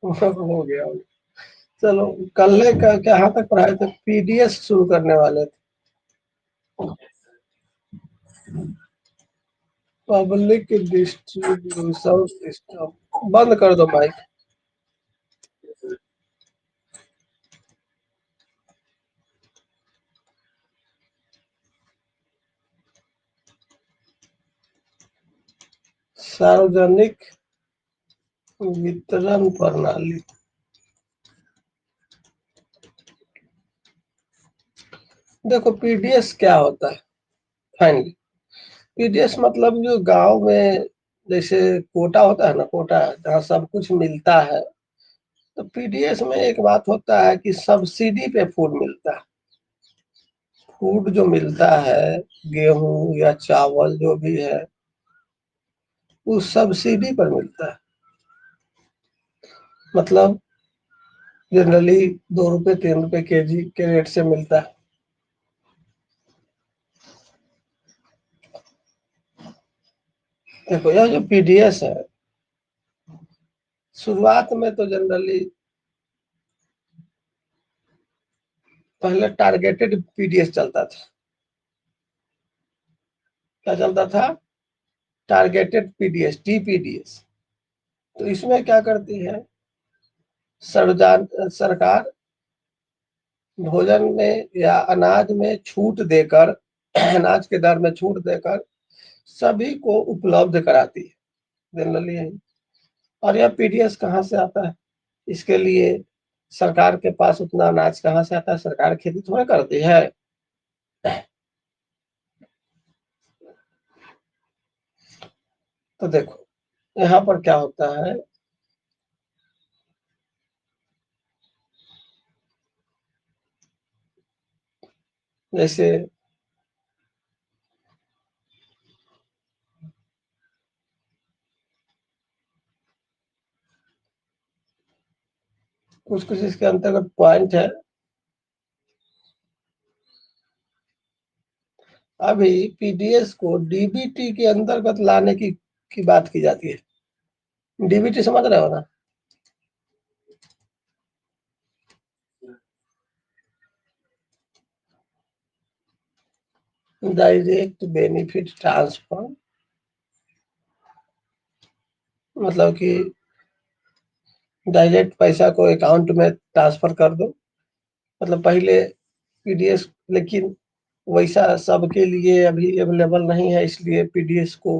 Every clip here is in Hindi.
हो गया। चलो, कल्ले का कहाँ तक पढ़ाए थे? पीडीएस शुरू करने वाले थे। Public distribution system. बंद कर दो माइक। सार्वजनिक वितरण प्रणाली। देखो, पीडीएस क्या होता है फाइनली? पीडीएस मतलब जो गांव में जैसे कोटा होता है ना, कोटा जहाँ सब कुछ मिलता है, तो पीडीएस में एक बात होता है कि सब्सिडी पे फूड मिलता है। फूड जो मिलता है, गेहूं या चावल जो भी है, वो सब्सिडी पर मिलता है। मतलब जनरली 2 रुपए 3 रुपए केजी के रेट से मिलता है। देखो, यह जो पीडीएस है, शुरुआत में तो जनरली पहले टारगेटेड पीडीएस चलता था। क्या चलता था? Targeted PDS, TPDS. तो इसमें क्या करती है सरकार? भोजन में या अनाज में छूट देकर, अनाज के दर में छूट देकर सभी को उपलब्ध कराती है जनरली यही। और यह पीडीएस कहाँ से आता है? इसके लिए सरकार के पास उतना अनाज कहाँ से आता है? सरकार खेती थोड़ा करती है। तो देखो, यहाँ पर क्या होता है, जैसे कुछ कुछ इसके अंतर्गत पॉइंट है। अभी पीडीएस को डीबीटी के अंतर्गत लाने की बात की जाती है। डीबीटी समझ रहे हो ना? Direct benefit transfer. मतलब कि डायरेक्ट पैसा को अकाउंट में ट्रांसफर कर दो। मतलब पहले पीडीएस, लेकिन वैसा सबके लिए अभी अवेलेबल नहीं है, इसलिए पीडीएस को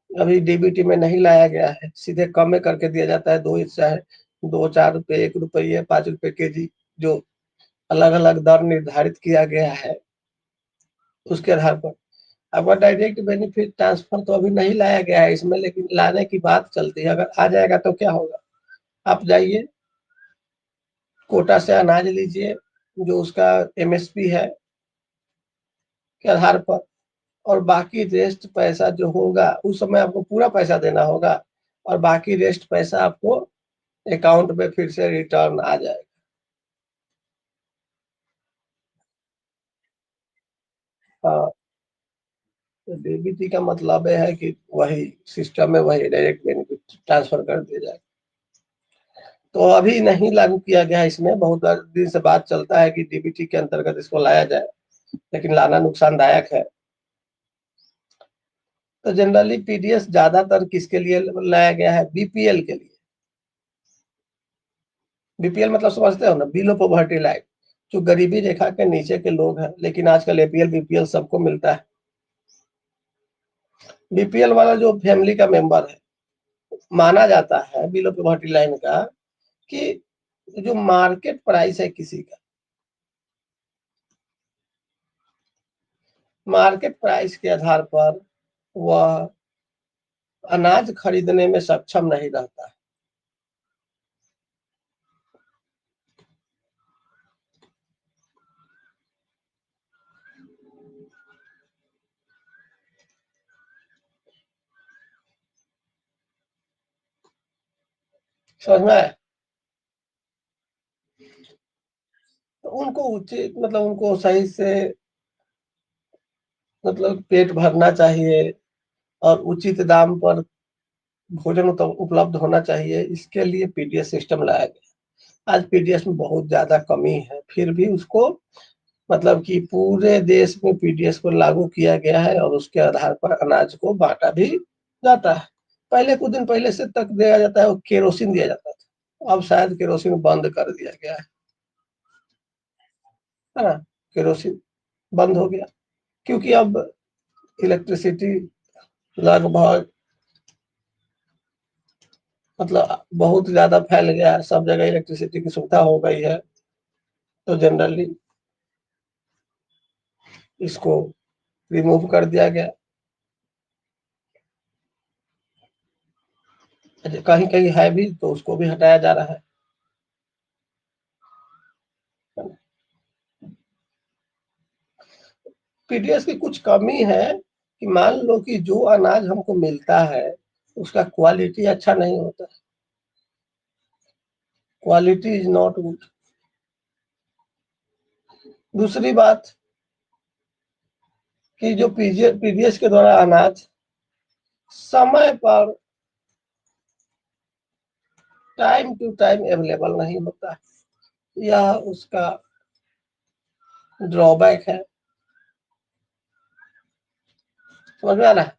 अभी डीबीटी में नहीं लाया गया है। सीधे कम में करके दिया जाता है, दो हिस्सा है, 2 4 रुपए, 1 रुपये, 5 रुपए केजी, जो अलग अलग दर निर्धारित किया गया है उसके आधार पर। अब डायरेक्ट बेनिफिट ट्रांसफर तो अभी नहीं लाया गया है इसमें, लेकिन लाने की बात चलती है। अगर आ जाएगा तो क्या होगा? आप जाइए, कोटा से अनाज लीजिए, जो उसका एमएसपी है के आधार पर, और बाकी रेस्ट पैसा जो होगा उस समय आपको पूरा पैसा देना होगा, और बाकी रेस्ट पैसा आपको अकाउंट में फिर से रिटर्न आ जाएगा। हाँ, तो डीबीटी का मतलब है कि वही सिस्टम में वही डायरेक्ट बेनिफिट ट्रांसफर कर दिया जाए। तो अभी नहीं लागू किया गया है इसमें, बहुत दिन से बात चलता है कि डीबीटी के अंतर्गत इसको लाया जाए, लेकिन लाना नुकसानदायक है। तो जनरली पीडीएस ज्यादातर किसके लिए लाया गया है? बीपीएल के लिए। बीपीएल मतलब समझते हो ना? बिलो पॉवर्टी लाइन, जो गरीबी रेखा के नीचे के लोग हैं, लेकिन आजकल एपीएल बीपीएल सबको मिलता है। बीपीएल वाला जो फैमिली का मेंबर है, माना जाता है बिलो पॉवर्टी लाइन का, कि जो मार्केट प्राइस है किसी का, मार्केट प्राइस के आधार पर वह अनाज खरीदने में सक्षम नहीं रहता है। समझ में आया? तो उनको उचित, मतलब उनको सही से, मतलब पेट भरना चाहिए, और उचित दाम पर भोजन तो उपलब्ध होना चाहिए, इसके लिए पीडीएस सिस्टम लाया गया। आज पीडीएस में बहुत ज़्यादा कमी है, फिर भी उसको मतलब कि पूरे देश में पीडीएस को लागू किया गया है और उसके आधार पर अनाज को बाँटा भी जाता है। पहले कुछ दिन पहले से तक दिया जाता है, वो केरोसिन दिया जाता था। अब शायद केरोसिन बंद कर दिया गया है ना? केरोसिन बंद हो गया क्योंकि अब इलेक्ट्रिसिटी लगभग मतलब बहुत ज़्यादा फैल गया है, सब जगह इलेक्ट्रिसिटी की सुविधा हो गई है, तो जनरली इसको रिमूव कर दिया गया। कहीं-कहीं है भी तो उसको भी हटाया जा रहा है। पीडीएस की कुछ कमी है कि मान लो कि जो अनाज हमको मिलता है, उसका क्वालिटी अच्छा नहीं होता है। Quality is not good. दूसरी बात कि जो पीडीएस के द्वारा अनाज समय पर टाइम टू टाइम अवेलेबल नहीं होता है। यह उसका ड्रॉबैक है। समझ में आ रहा है?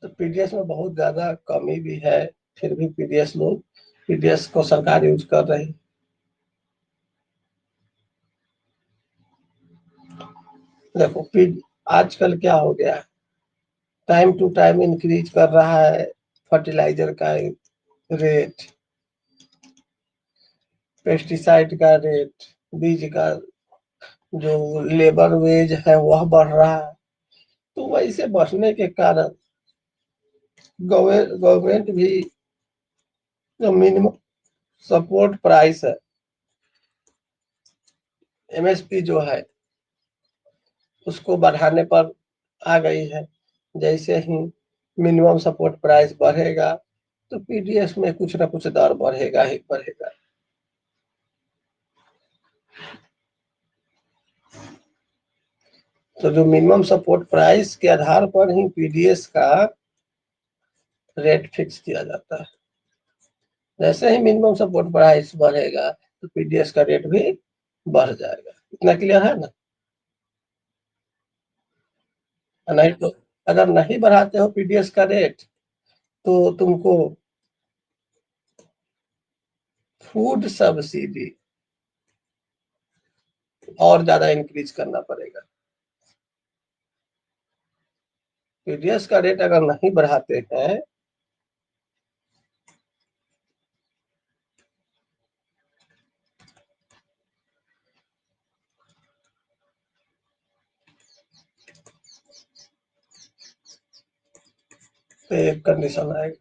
तो पीडीएस में बहुत ज़्यादा कमी भी है, फिर भी पीडीएस को सरकार यूज़ कर रही। देखो आजकल क्या हो गया है, टाइम टू टाइम इंक्रीज कर रहा है फर्टिलाइजर का रेट, पेस्टिसाइड का रेट, बीज का जो लेबर वेज है वह बढ़ रहा है। तो वैसे बढ़ने के कारण गवर्नमेंट भी जो मिनिमम सपोर्ट प्राइस है, एमएसपी जो है, उसको बढ़ाने पर आ गई है। जैसे ही मिनिमम सपोर्ट प्राइस बढ़ेगा तो पीडीएस में कुछ ना कुछ दर बढ़ेगा ही बढ़ेगा। तो जो मिनिमम सपोर्ट प्राइस के आधार पर ही पीडीएस का रेट फिक्स किया जाता है। जैसे ही मिनिमम सपोर्ट प्राइस बढ़ेगा तो पीडीएस का रेट भी बढ़ जाएगा। इतना क्लियर है ना? नहीं तो अगर नहीं बढ़ाते हो पीडीएस का रेट तो तुमको फूड सब्सिडी और ज्यादा इंक्रीज करना पड़ेगा। पीडीएस का रेट अगर नहीं बढ़ाते हैं तो एक कंडीशन आएगा।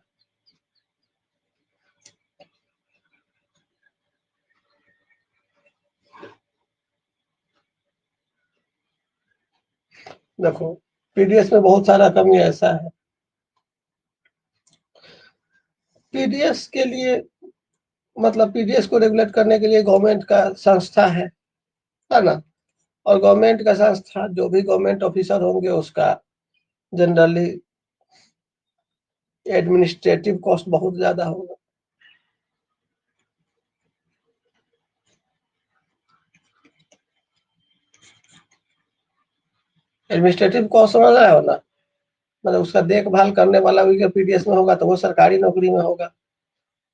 देखो पीडीएस में बहुत सारा कमी ऐसा है, पीडीएस के लिए मतलब पीडीएस को रेगुलेट करने के लिए गवर्नमेंट का संस्था है ना? और गवर्नमेंट का संस्था जो भी गवर्नमेंट ऑफिसर होंगे उसका जनरली एडमिनिस्ट्रेटिव कॉस्ट बहुत ज्यादा होगा। एडमिनिस्ट्रेटिव कॉस्ट समझ रहे हो ना? मतलब उसका देखभाल करने वाला भी अगर पीडीएस में होगा तो वो सरकारी नौकरी में होगा,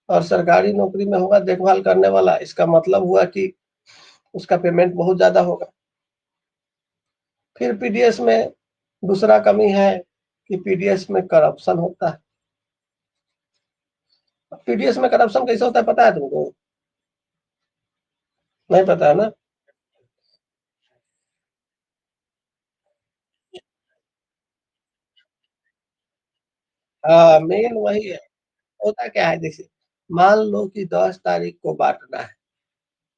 और सरकारी नौकरी में होगा देखभाल करने वाला, इसका मतलब हुआ कि उसका पेमेंट बहुत ज्यादा होगा। फिर पीडीएस में दूसरा कमी है कि पीडीएस में करप्शन होता है। पीडीएस में करप्शन कैसे होता है पता है तुमको? नहीं पता है ना? हाँ मेन वही है। होता क्या है जैसे मान लो कि 10 तारीख को बांटना है,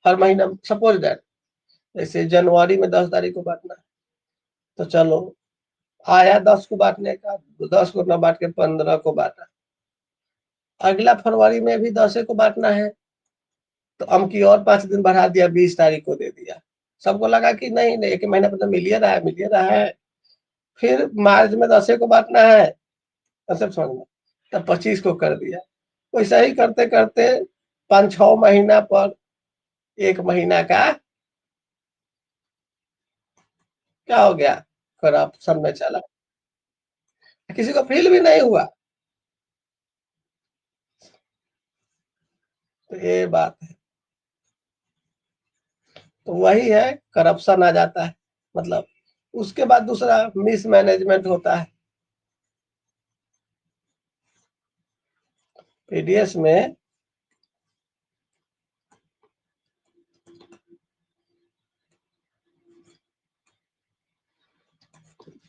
हर महीना सपोज दैट, जैसे जनवरी में 10 तारीख को बांटना है, तो चलो आया 10 को बांटने का, 10 को न बांट के 15 को बांटा, अगला फरवरी में भी 10 को बांटना है, तो अमकी और 5 दिन बढ़ा दिया, 20 तारीख को दे दिया। सबको लगा कि नहीं नहीं, एक महीना में तो मिल ही रहा है, मिल ही रहा है। फिर मार्च में 10 को बांटना है, सब समझ में, तब 25 को कर दिया। वैसा ही करते करते 5-6 महीना पर 1 महीना का क्या हो गया, करप्शन में चला, किसी को फील भी नहीं हुआ। तो ये बात है, तो वही है, करप्शन आ जाता है, मतलब उसके बाद दूसरा मिसमैनेजमेंट होता है। पीडीएस में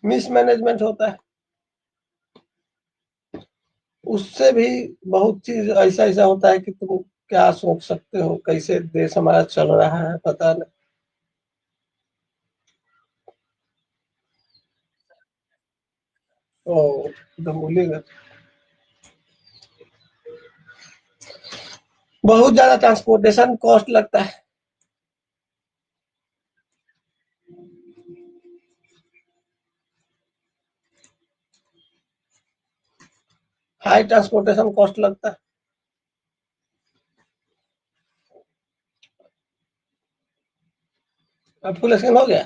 मिसमैनेजमेंट होता है, उससे भी बहुत चीज ऐसा ऐसा होता है कि तुम क्या सोच सकते हो, कैसे देश हमारा चल रहा है पता नहीं। ओ, एकदम भूलेगा। बहुत ज्यादा ट्रांसपोर्टेशन कॉस्ट लगता है। हाई ट्रांसपोर्टेशन कॉस्ट लगता है। अब फुल स्क्रीन हो गया।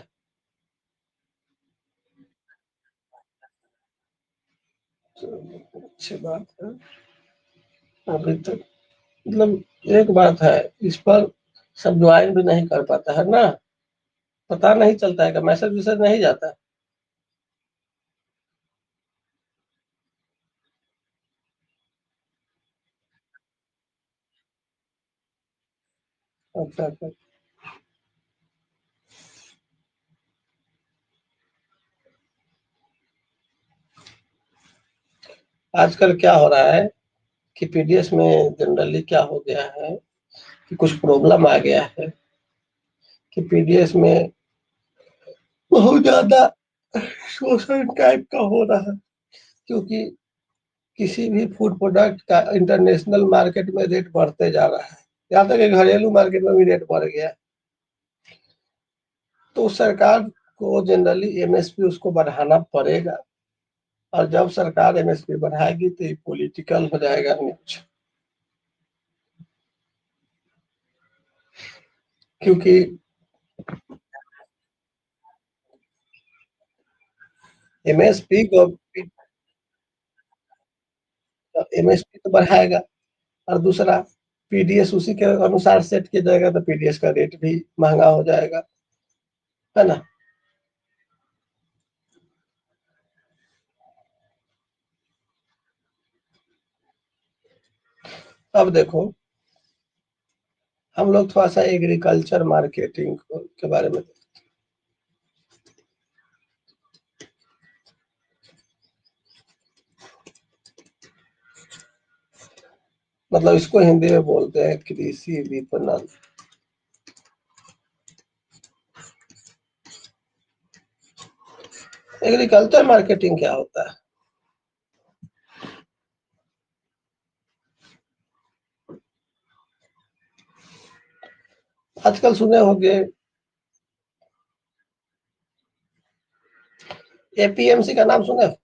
अच्छी बात है। अभी तक मतलब एक बात है, इस पर सब ज्वाइन भी नहीं कर पाता है ना, पता नहीं चलता है कि मैसेज वैसेज नहीं जाता है। अच्छा अच्छा। आजकल क्या हो रहा है कि पीडीएस में जनरली क्या हो गया है कि कुछ प्रॉब्लम आ गया है कि पीडीएस में बहुत ज्यादा शोषण टाइप का हो रहा है, क्योंकि किसी भी फूड प्रोडक्ट का इंटरनेशनल मार्केट में रेट बढ़ते जा रहा है, यहाँ तक कि घरेलू मार्केट में भी रेट बढ़ गया है। तो सरकार को जनरली एमएसपी उसको बढ़ाना पड़ेगा, और जब सरकार एमएसपी बढ़ाएगी तो ये पॉलिटिकल हो जाएगा न्यूज, क्योंकि एमएसपी को एमएसपी तो बढ़ाएगा, और दूसरा पीडीएस उसी के अनुसार सेट किया जाएगा, तो पीडीएस का रेट भी महंगा हो जाएगा, है ना। अब देखो, हम लोग थोड़ा सा एग्रीकल्चर मार्केटिंग के बारे में, मतलब इसको हिंदी में बोलते हैं कृषि विपणन। एग्रीकल्चर मार्केटिंग क्या होता है? आजकल सुने होंगे, एपीएमसी का नाम सुने हो?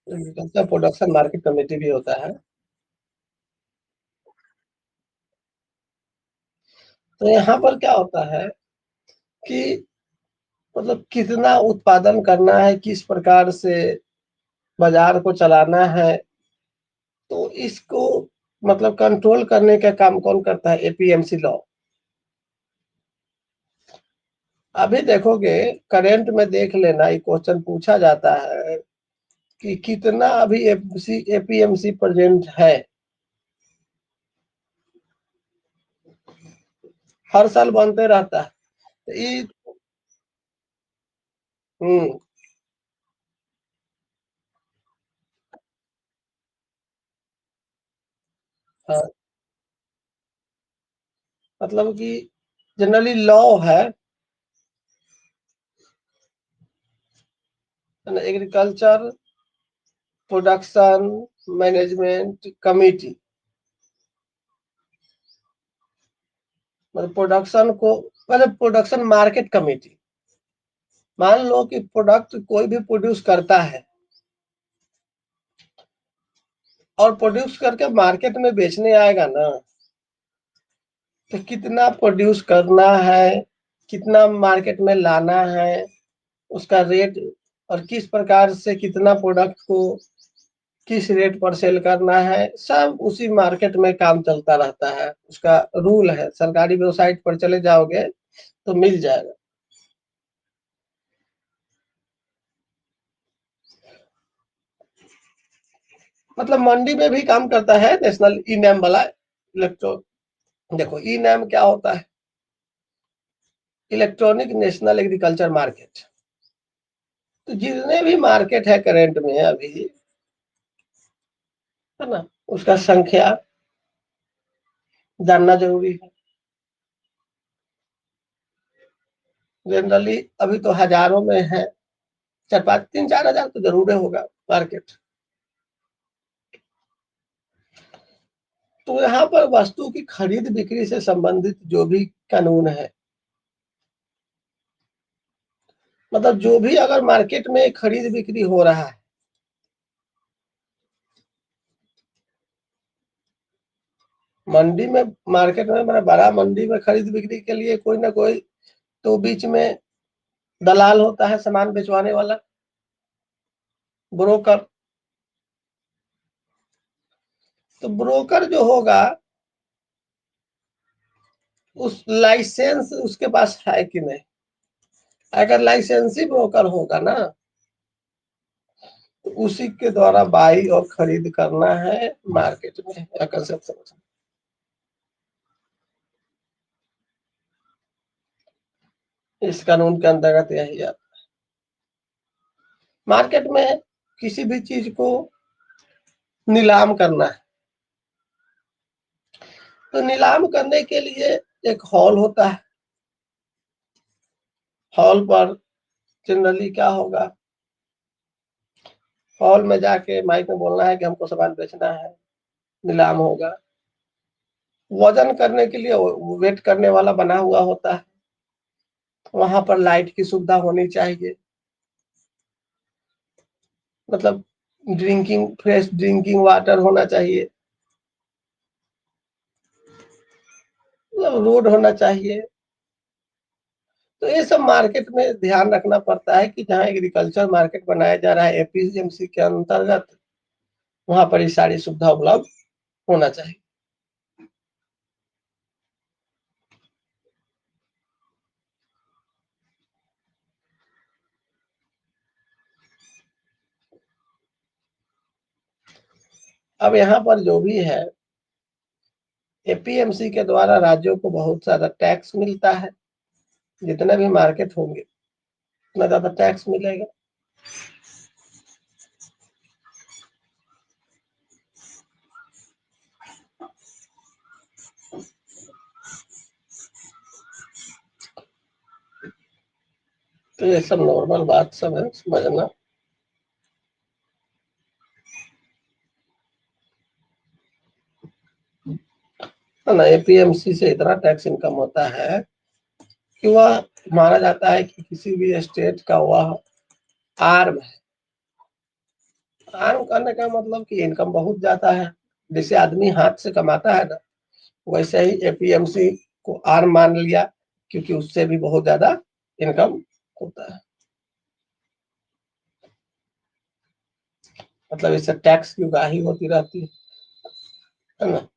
एग्रीकल्चर प्रोडक्शन मार्केट कमेटी भी होता है। तो यहाँ पर क्या होता है कि मतलब कितना उत्पादन करना है, किस प्रकार से बाजार को चलाना है, तो इसको मतलब कंट्रोल करने का काम कौन करता है? APMC law. अभी देखोगे, करंट में देख लेना, ये क्वेश्चन पूछा जाता है कि कितना अभी एपीएमसी प्रेजेंट है। हर साल बनते रहता है। तो ये हम्म। हाँ, मतलब कि जनरली लॉ है एग्रीकल्चर प्रोडक्शन मैनेजमेंट कमेटी, मतलब प्रोडक्शन को, मतलब प्रोडक्शन मार्केट कमेटी। मान लो कि प्रोडक्ट कोई भी प्रोड्यूस करता है और प्रोड्यूस करके मार्केट में बेचने आएगा ना, तो कितना प्रोड्यूस करना है, कितना मार्केट में लाना है, उसका रेट, और किस प्रकार से कितना प्रोडक्ट को किस रेट पर सेल करना है, सब उसी मार्केट में काम चलता रहता है। उसका रूल है, सरकारी वेबसाइट पर चले जाओगे तो मिल जाएगा। मतलब मंडी में भी काम करता है नेशनल ई नैम वाला इलेक्ट्रो। देखो ई नैम क्या होता है, इलेक्ट्रॉनिक नेशनल एग्रीकल्चर मार्केट। तो जितने भी मार्केट है करंट में अभी, है ना, उसका संख्या जानना जरूरी है। जनरली अभी तो हजारों में है, चार पाँच, तीन चार हजार तो जरूर होगा मार्केट। तो यहाँ पर वस्तु की खरीद बिक्री से संबंधित जो भी कानून है, मतलब जो भी अगर मार्केट में खरीद बिक्री हो रहा है, मंडी में, मार्केट में, मतलब बड़ा मंडी में खरीद बिक्री के लिए कोई ना कोई तो बीच में दलाल होता है, सामान बेचवाने वाला, ब्रोकर। तो ब्रोकर जो होगा, उस लाइसेंस उसके पास है कि नहीं। अगर लाइसेंसी ब्रोकर होगा ना, तो उसी के द्वारा बाई और खरीद करना है मार्केट में, या कंसेप्ट समझ। इस कानून के अंतर्गत यही है। मार्केट में किसी भी चीज को नीलाम करना है, तो नीलाम करने के लिए एक हॉल होता है। हॉल पर जनरली क्या होगा, हॉल में जाके माइक में बोलना है कि हमको सामान बेचना है, नीलाम होगा। वजन करने के लिए वेट करने वाला बना हुआ होता है, वहां पर लाइट की सुविधा होनी चाहिए, मतलब ड्रिंकिंग, फ्रेश ड्रिंकिंग वाटर होना चाहिए, मतलब रोड होना चाहिए। तो ये सब मार्केट में ध्यान रखना पड़ता है कि जहाँ एग्रीकल्चर मार्केट बनाया जा रहा है एपीएमसी के अंतर्गत, वहां पर ये सारी सुविधा उपलब्ध होना चाहिए। अब यहाँ पर जो भी है, एपीएमसी के द्वारा राज्यों को बहुत सारा टैक्स मिलता है। जितने भी मार्केट होंगे उतना ज्यादा टैक्स मिलेगा। तो ये सब नॉर्मल बात सब है, समझना। है ना, एपीएमसी से इतना टैक्स इनकम होता है कि वह माना जाता है कि किसी भी स्टेट का वह आर्म है। आर्म करने का मतलब कि इनकम बहुत ज्यादा है। जैसे आदमी हाथ से कमाता है ना, वैसे ही एपीएमसी को आर्म मान लिया, क्योंकि उससे भी बहुत ज्यादा इनकम होता है। मतलब इससे टैक्स की उगाही होती रहती है ना।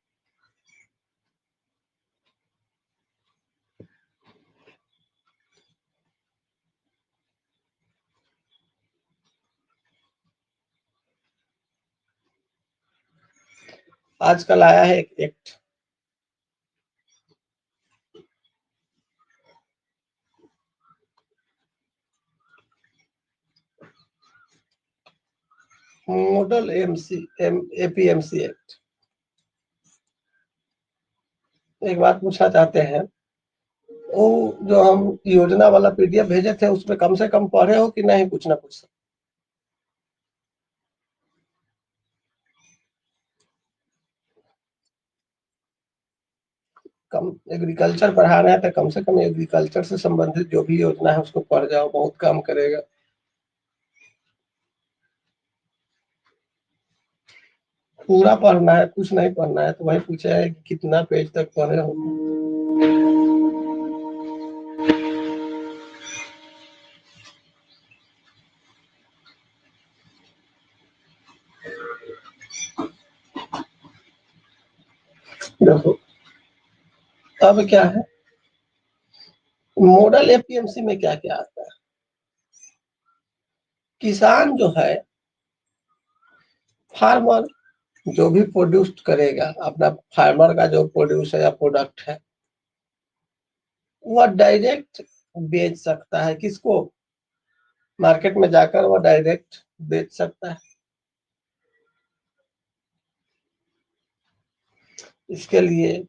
आजकल आया है एक act, model MC APMC act. एक बात पूछना चाहते हैं, वो जो हम योजना वाला पीडीएफ भेजे थे, उसमें कम से कम पढ़े हो कि नहीं, कुछ ना कुछ। कम एग्रीकल्चर पढ़ा रहे हैं तो कम से कम एग्रीकल्चर से संबंधित जो भी योजना है उसको पढ़ जाओ, बहुत काम करेगा। पूरा पढ़ना है, कुछ नहीं पढ़ना है, तो वही पूछा है कि कितना पेज तक पढ़े हो। देखो अब क्या है, मॉडल एपीएमसी में क्या क्या आता है। किसान जो है, फार्मर जो भी प्रोड्यूस करेगा अपना, फार्मर का जो प्रोड्यूस है या प्रोडक्ट है, वह डायरेक्ट बेच सकता है किसको, मार्केट में जाकर वह डायरेक्ट बेच सकता है। इसके लिए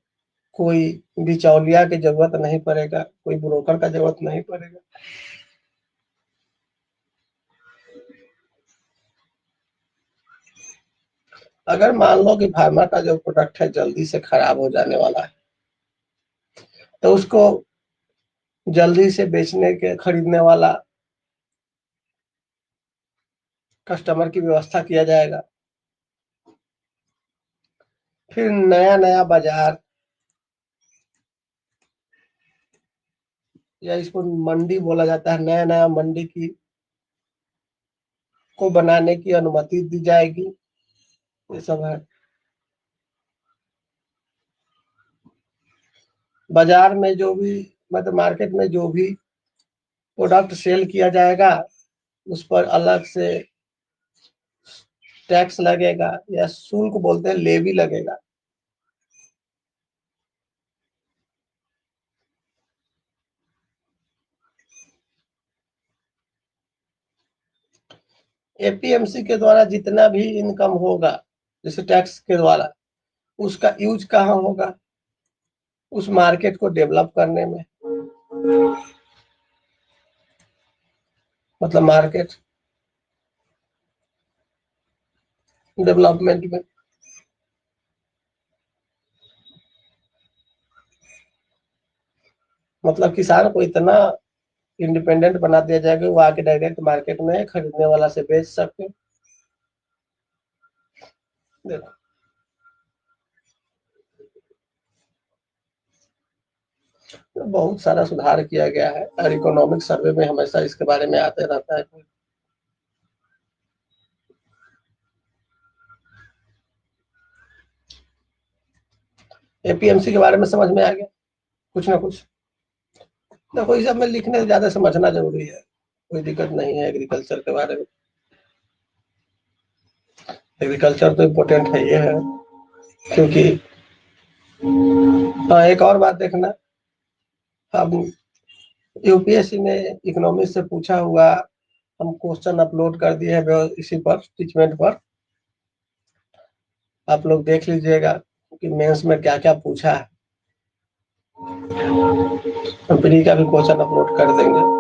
कोई बिचौलिया की जरूरत नहीं पड़ेगा, कोई ब्रोकर का जरूरत नहीं पड़ेगा। अगर मान लो कि फार्मा का जो प्रोडक्ट है जल्दी से खराब हो जाने वाला है, तो उसको जल्दी से बेचने के खरीदने वाला कस्टमर की व्यवस्था किया जाएगा। फिर नया नया बाजार, या इसको मंडी बोला जाता है, नया नया मंडी की को बनाने की अनुमति दी जाएगी। ये सब है। बाजार में जो भी, मतलब मार्केट में जो भी प्रोडक्ट सेल किया जाएगा, उस पर अलग से टैक्स लगेगा, या शुल्क बोलते हैं, लेवी लगेगा। एपीएमसी के द्वारा जितना भी इनकम होगा, जैसे टैक्स के द्वारा, उसका यूज कहाँ होगा, उस मार्केट को डेवलप करने में, मतलब मार्केट डेवलपमेंट में। मतलब किसान को इतना इंडिपेंडेंट बना दिया जाएगा, वो आके डायरेक्ट मार्केट में खरीदने वाला से बेच सके। देखो तो बहुत सारा सुधार किया गया है, और इकोनॉमिक सर्वे में हमेशा इसके बारे में आते रहता है। एपीएमसी के बारे में समझ में आ गया कुछ ना कुछ। देखो इस सब में लिखने से ज्यादा समझना जरूरी है, कोई दिक्कत नहीं है एग्रीकल्चर के बारे में। एग्रीकल्चर तो इम्पोर्टेंट है, ये है क्योंकि, हाँ एक और बात देखना, अब यूपीएससी ने इकोनॉमिक्स से पूछा हुआ हम क्वेश्चन अपलोड कर दिए हैं इसी पर, टीचमेंट पर। आप लोग देख लीजिएगा कि मेंस में क्या क्या पूछा है। कंपनी का भी क्वेश्चन अपलोड कर देंगे।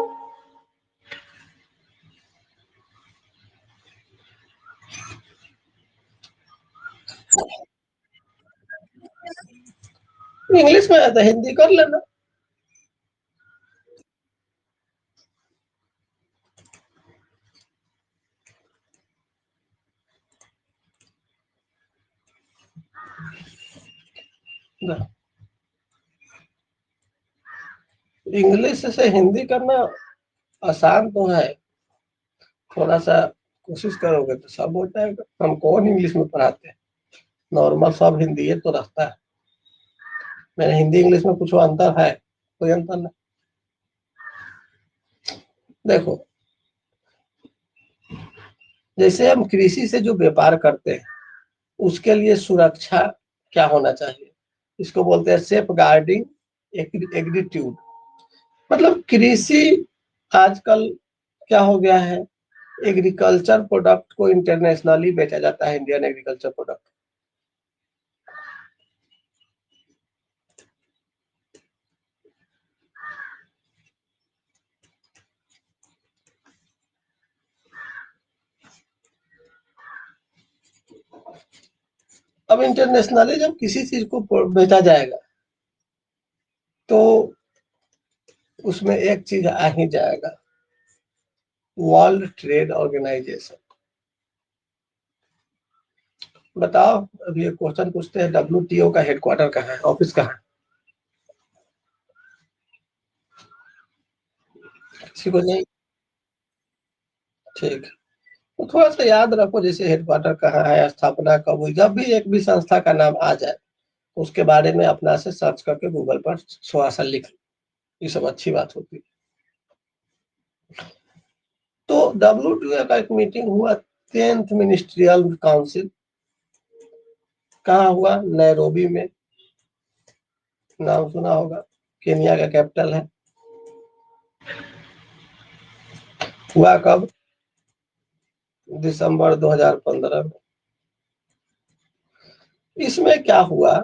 इंग्लिश में है तो हिंदी कर लेना। इंग्लिश से हिंदी करना आसान तो है, थोड़ा सा कोशिश करोगे तो सब हो जाएगा। हम कौन इंग्लिश में पढ़ाते हैं, नॉर्मल सब हिंदी है तो रहता है। मैंने हिंदी इंग्लिश में कुछ अंतर है, कोई अंतर नहीं। देखो जैसे हम कृषि से जो व्यापार करते हैं, उसके लिए सुरक्षा क्या होना चाहिए, इसको बोलते हैं सेफ गार्डिंग एग्रीट्यूड। मतलब कृषि आजकल क्या हो गया है, एग्रीकल्चर प्रोडक्ट को इंटरनेशनली बेचा जाता है, इंडियन एग्रीकल्चर प्रोडक्ट। अब इंटरनेशनली जब किसी चीज को बेचा जाएगा, तो उसमें एक चीज आ ही जाएगा, वर्ल्ड ट्रेड ऑर्गेनाइजेशन। बताओ, अभी एक क्वेश्चन पूछते हैं, WTO का हेडक्वार्टर कहाँ है, ऑफिस कहाँ है? किसी को नहीं? ठीक, तो थोड़ा सा याद रखो, जैसे हेडक्वार्टर कहाँ है, स्थापना कब हुई। जब भी एक भी संस्था का नाम आ जाए तो उसके बारे में अपना से सर्च करके गूगल पर थोड़ा सा लिख लो, ये सब अच्छी बात होती है। तो WTO का एक मीटिंग हुआ, 10th मिनिस्ट्रियल काउंसिल, कहाँ हुआ? नैरोबी में, नाम सुना होगा, केनिया का कैपिटल है। हुआ कब? दिसंबर 2015 में। इसमें क्या हुआ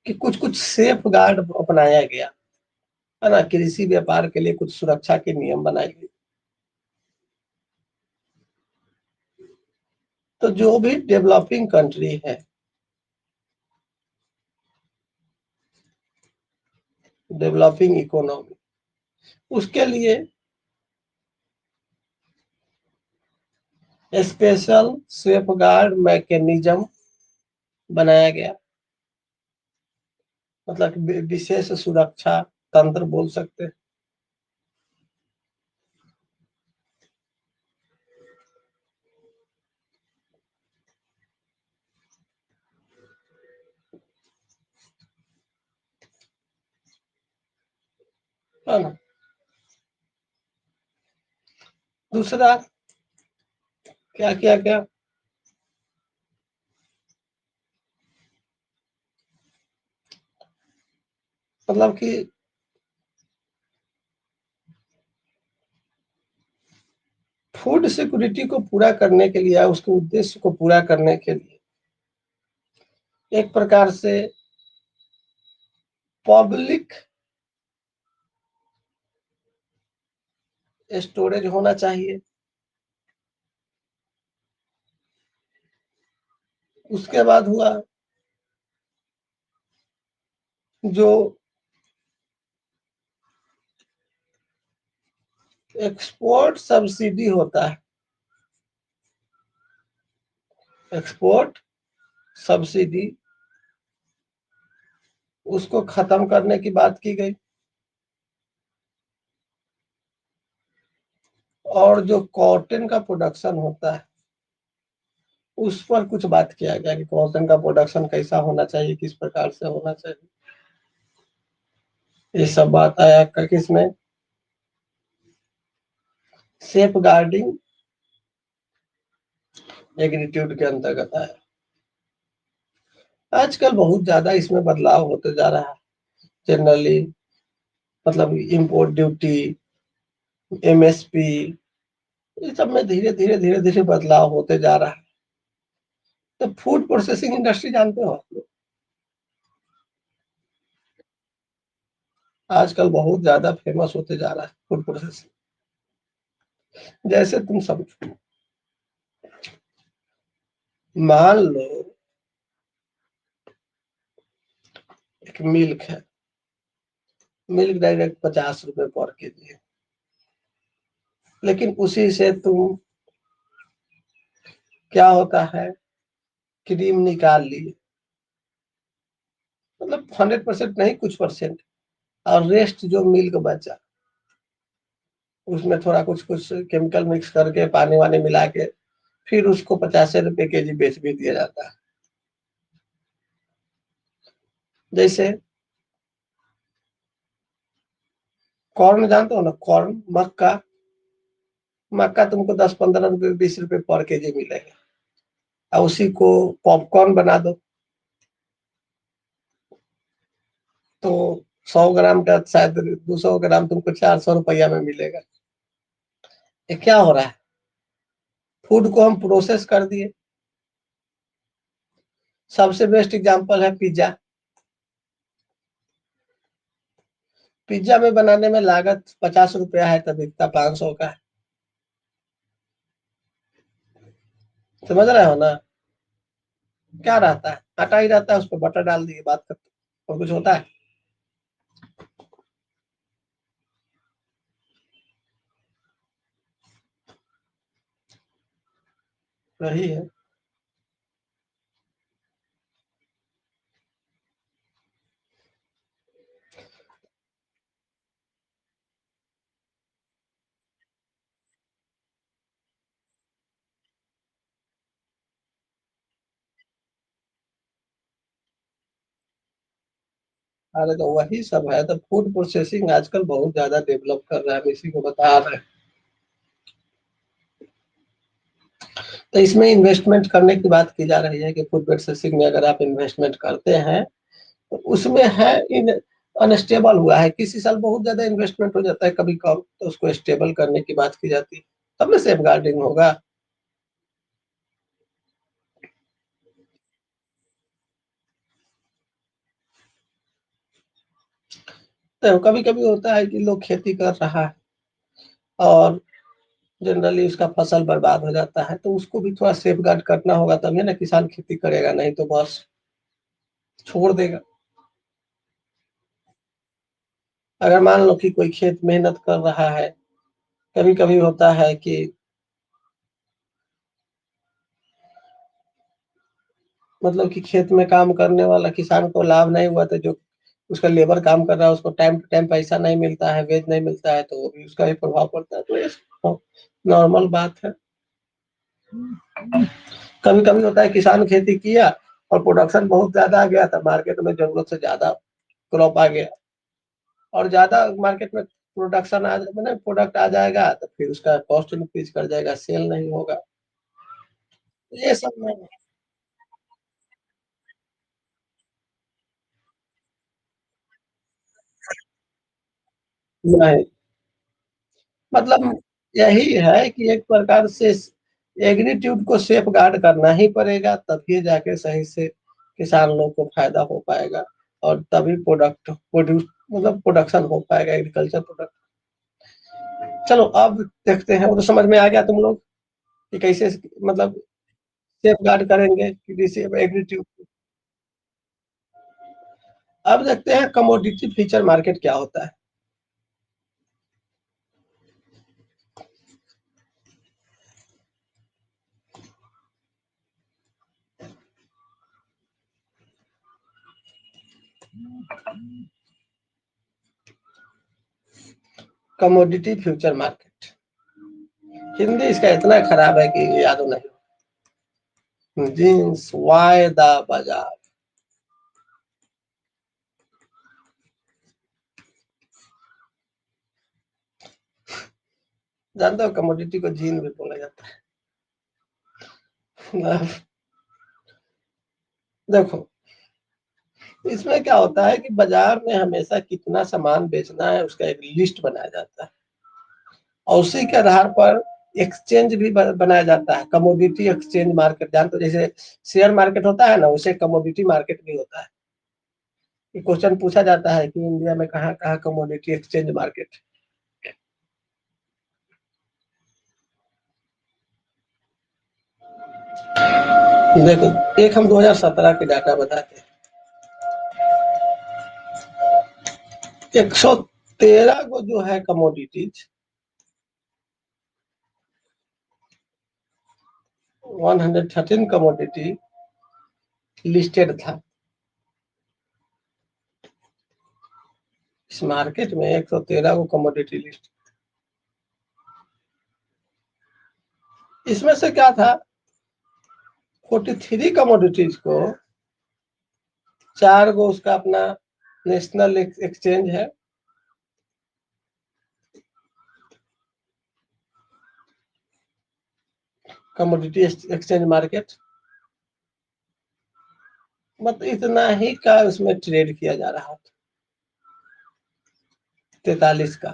कि कुछ कुछ सेफ गार्ड अपनाया गया, है ना, कृषि व्यापार के लिए कुछ सुरक्षा के नियम बनाए गए। तो जो भी डेवलपिंग कंट्री है, डेवलपिंग इकोनॉमी, उसके लिए स्पेशल सेफ गार्ड मैकेनिज्म बनाया गया, मतलब विशेष सुरक्षा तंत्र बोल सकते हैं। है ना? दूसरा क्या किया गया? मतलब कि फूड सिक्योरिटी को पूरा करने के लिए, उसके उद्देश्य को पूरा करने के लिए एक प्रकार से पब्लिक स्टोरेज होना चाहिए। उसके बाद हुआ जो एक्सपोर्ट सब्सिडी होता है, एक्सपोर्ट सब्सिडी, उसको खत्म करने की बात की गई। और जो कॉटन का प्रोडक्शन होता है उस पर कुछ बात किया गया कि कॉटन का प्रोडक्शन कैसा होना चाहिए, किस प्रकार से होना चाहिए। ये सब बात आया किसमें? सेफ गार्डिंग एग्रीट्यूड के अंतर्गत आया। आजकल बहुत ज्यादा इसमें बदलाव होते जा रहा है, जनरली, मतलब इंपोर्ट ड्यूटी, MSP, ये सब में धीरे धीरे बदलाव होते जा रहा है। तो फूड प्रोसेसिंग इंडस्ट्री जानते हो आप लोग, आजकल बहुत ज्यादा फेमस होते जा रहा है फूड प्रोसेसिंग। जैसे तुम समझो, मान लो एक मिल्क है, मिल्क डायरेक्ट 50 रुपए पर केजी है, लेकिन उसी से तुम, क्या होता है, क्रीम निकाल ली, मतलब 100% नहीं, कुछ परसेंट, और रेस्ट जो मिल्क बचा उसमें थोड़ा कुछ कुछ केमिकल मिक्स करके पानी वानी मिला के फिर उसको 85 रुपए केजी बेच भी दिया जाता है। जैसे कॉर्न जानते हो ना, कॉर्न, मक्का, मक्का तुमको 10-15 रुपए 20 रुपए पर केजी मिलेगा, और उसी को पॉपकॉर्न बना दो तो 100 ग्राम का शायद 200 ग्राम तुमको 400 रुपया में मिलेगा। ये क्या हो रहा है? फूड को हम प्रोसेस कर दिए। सबसे बेस्ट एग्जांपल है पिज्जा। पिज्जा में बनाने में लागत 50 रुपया है, तब बिकता 500 का है। समझ रहे हो ना? क्या रहता है? आटा ही रहता है, उस पर बटर डाल दिए, बात करते, और कुछ होता है? वही है। अरे तो वही सब है, तो फूड प्रोसेसिंग आजकल बहुत ज्यादा डेवलप कर रहा है, हम इसी को बता रहे हैं। तो इसमें इन्वेस्टमेंट करने की बात की जा रही है कि फूड प्रोसेसिंग में अगर आप इन्वेस्टमेंट करते हैं तो उसमें है इन अनस्टेबल हुआ है, किसी साल बहुत ज्यादा इन्वेस्टमेंट हो जाता है, कभी कम, तो उसको स्टेबल करने की बात की जाती है, तब ना सेफ गार्डिंग होगा। तो कभी कभी होता है कि लोग खेती कर रहा है और जनरली उसका फसल बर्बाद हो जाता है, तो उसको भी थोड़ा सेफ गार्ड करना होगा, तभी ना किसान खेती करेगा, नहीं तो बस छोड़ देगा। अगर मान लो कि कोई खेत मेहनत कर रहा है, कभी कभी होता है कि मतलब कि खेत में काम करने वाला किसान को लाभ नहीं हुआ, तो जो उसका लेबर काम कर रहा है उसको टाइम टू टाइम पैसा नहीं मिलता है, वेज नहीं मिलता है, तो वो भी उसका भी प्रभाव पड़ता है, तो ये नॉर्मल बात है। कभी कभी होता है किसान खेती किया और प्रोडक्शन बहुत ज्यादा आ गया था, मार्केट में जरूरत से ज्यादा क्रॉप आ गया, और ज्यादा मार्केट में प्रोडक्शन आ मैंने प्रोडक्ट आ जाएगा, तो फिर उसका कॉस्ट इंक्रीज कर जाएगा, सेल नहीं होगा। ये सब नहीं, मतलब यही है कि एक प्रकार से एग्रीट्यूड को सेफ गार्ड करना ही पड़ेगा, तभी जाके सही से किसान लोग को फायदा हो पाएगा, और तभी प्रोड्यूस मतलब प्रोडक्शन हो पाएगा, एग्रीकल्चर प्रोडक्ट। चलो अब देखते हैं, वो तो समझ में आ गया तुम लोग कि कैसे मतलब सेफ गार्ड करेंगे कृषि एग्रीट्यूड। अब देखते हैं कमोडिटी फ्यूचर मार्केट क्या होता है। कमोडिटी फ्यूचर मार्केट, हिंदी इसका इतना खराब है कि याद नहीं। जींस वायदा बाजार, जानते हो कमोडिटी को जीन भी बोला जाता है। देखो, इसमें क्या होता है कि बाजार में हमेशा कितना सामान बेचना है उसका एक लिस्ट बनाया जाता है, और उसी के आधार पर एक्सचेंज भी बनाया जाता है, कमोडिटी एक्सचेंज मार्केट, जानते हो जैसे शेयर मार्केट होता है ना, वैसे कमोडिटी मार्केट भी होता है। ये क्वेश्चन पूछा जाता है कि इंडिया में कहाँ कहाँ कमोडिटी एक्सचेंज मार्केट। देखो, एक हम 2017 के डाटा बताते हैं। 113 को जो है कमोडिटीज, 113 कमोडिटी लिस्टेड था इस मार्केट में, 113 को कमोडिटी लिस्ट। इसमें से क्या था, 43 कमोडिटीज को, 4 गो उसका अपना नेशनल एक्सचेंज है, कमोडिटी एक्सचेंज मार्केट, मतलब इतना ही का उसमें ट्रेड किया जा रहा था, 43 का,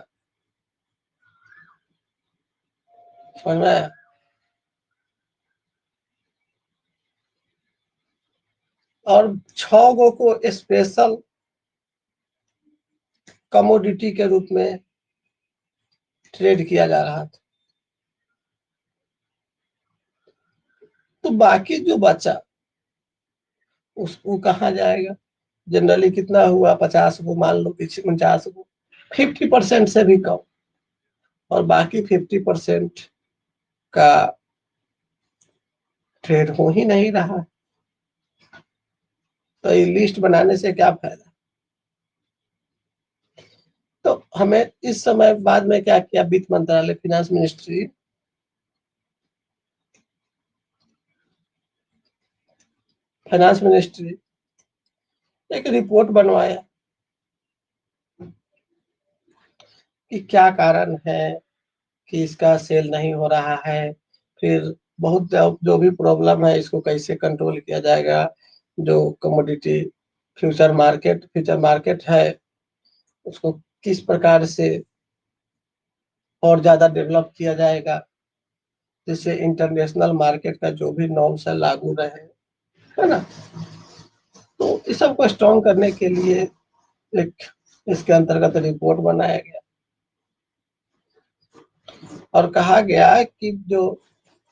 समझ में आया? और 6 गो को स्पेशल कमोडिटी के रूप में ट्रेड किया जा रहा था। तो बाकी जो बचा उसको कहाँ जाएगा, जनरली कितना हुआ, 50 को मान लो कि 49 को, 50% से भी कम, और बाकी 50% का ट्रेड हो ही नहीं रहा। तो ये लिस्ट बनाने से क्या फायदा। तो हमें इस समय बाद में क्या किया, वित्त मंत्रालय, फाइनेंस मिनिस्ट्री, फाइनेंस मिनिस्ट्री एक रिपोर्ट बनवाया कि क्या कारण है कि इसका सेल नहीं हो रहा है। फिर बहुत जो भी प्रॉब्लम है इसको कैसे कंट्रोल किया जाएगा। जो कमोडिटी फ्यूचर मार्केट है उसको किस प्रकार से और ज्यादा डेवलप किया जाएगा, जिससे इंटरनेशनल मार्केट का जो भी नॉर्म्स है लागू रहे, है ना। तो इस सबको स्ट्रॉन्ग करने के लिए एक इसके अंतर्गत रिपोर्ट बनाया गया और कहा गया कि जो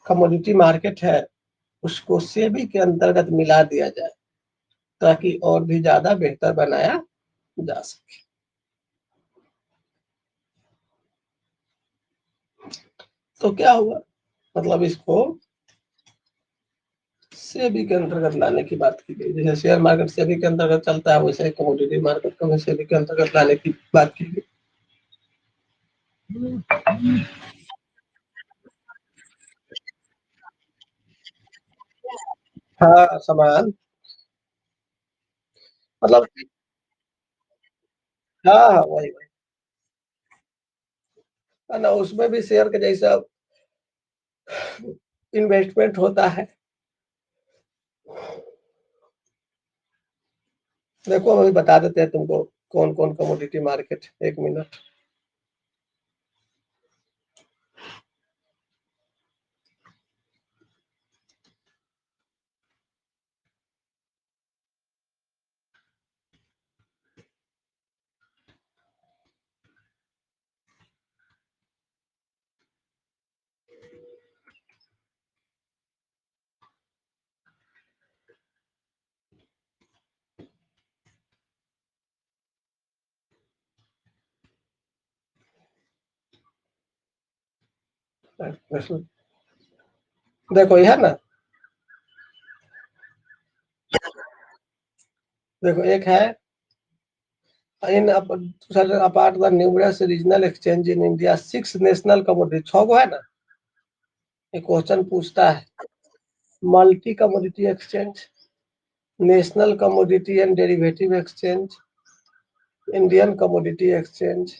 कमोडिटी मार्केट है उसको सेबी के अंतर्गत मिला दिया जाए ताकि और भी ज्यादा बेहतर बनाया जा सके। तो क्या हुआ, मतलब इसको सेबी के अंतर्गत लाने की बात की गई। जैसे शेयर मार्केट सेबी के अंतर्गत चलता है वैसे कमोडिटी मार्केट को भी सेबी के अंतर्गत लाने की बात की गई। हाँ समान, मतलब हाँ हाँ वही वही है ना, उसमें भी शेयर के जैसा इन्वेस्टमेंट होता है। देखो अभी बता देते हैं तुमको कौन कौन कमोडिटी मार्केट, एक मिनट। देखो यह है ना, देखो एक है in apart the numerous regional exchange in India six national commodity, छह को है ना। ये क्वेश्चन पूछता है multi commodity exchange, national commodity and derivative exchange, Indian commodity exchange,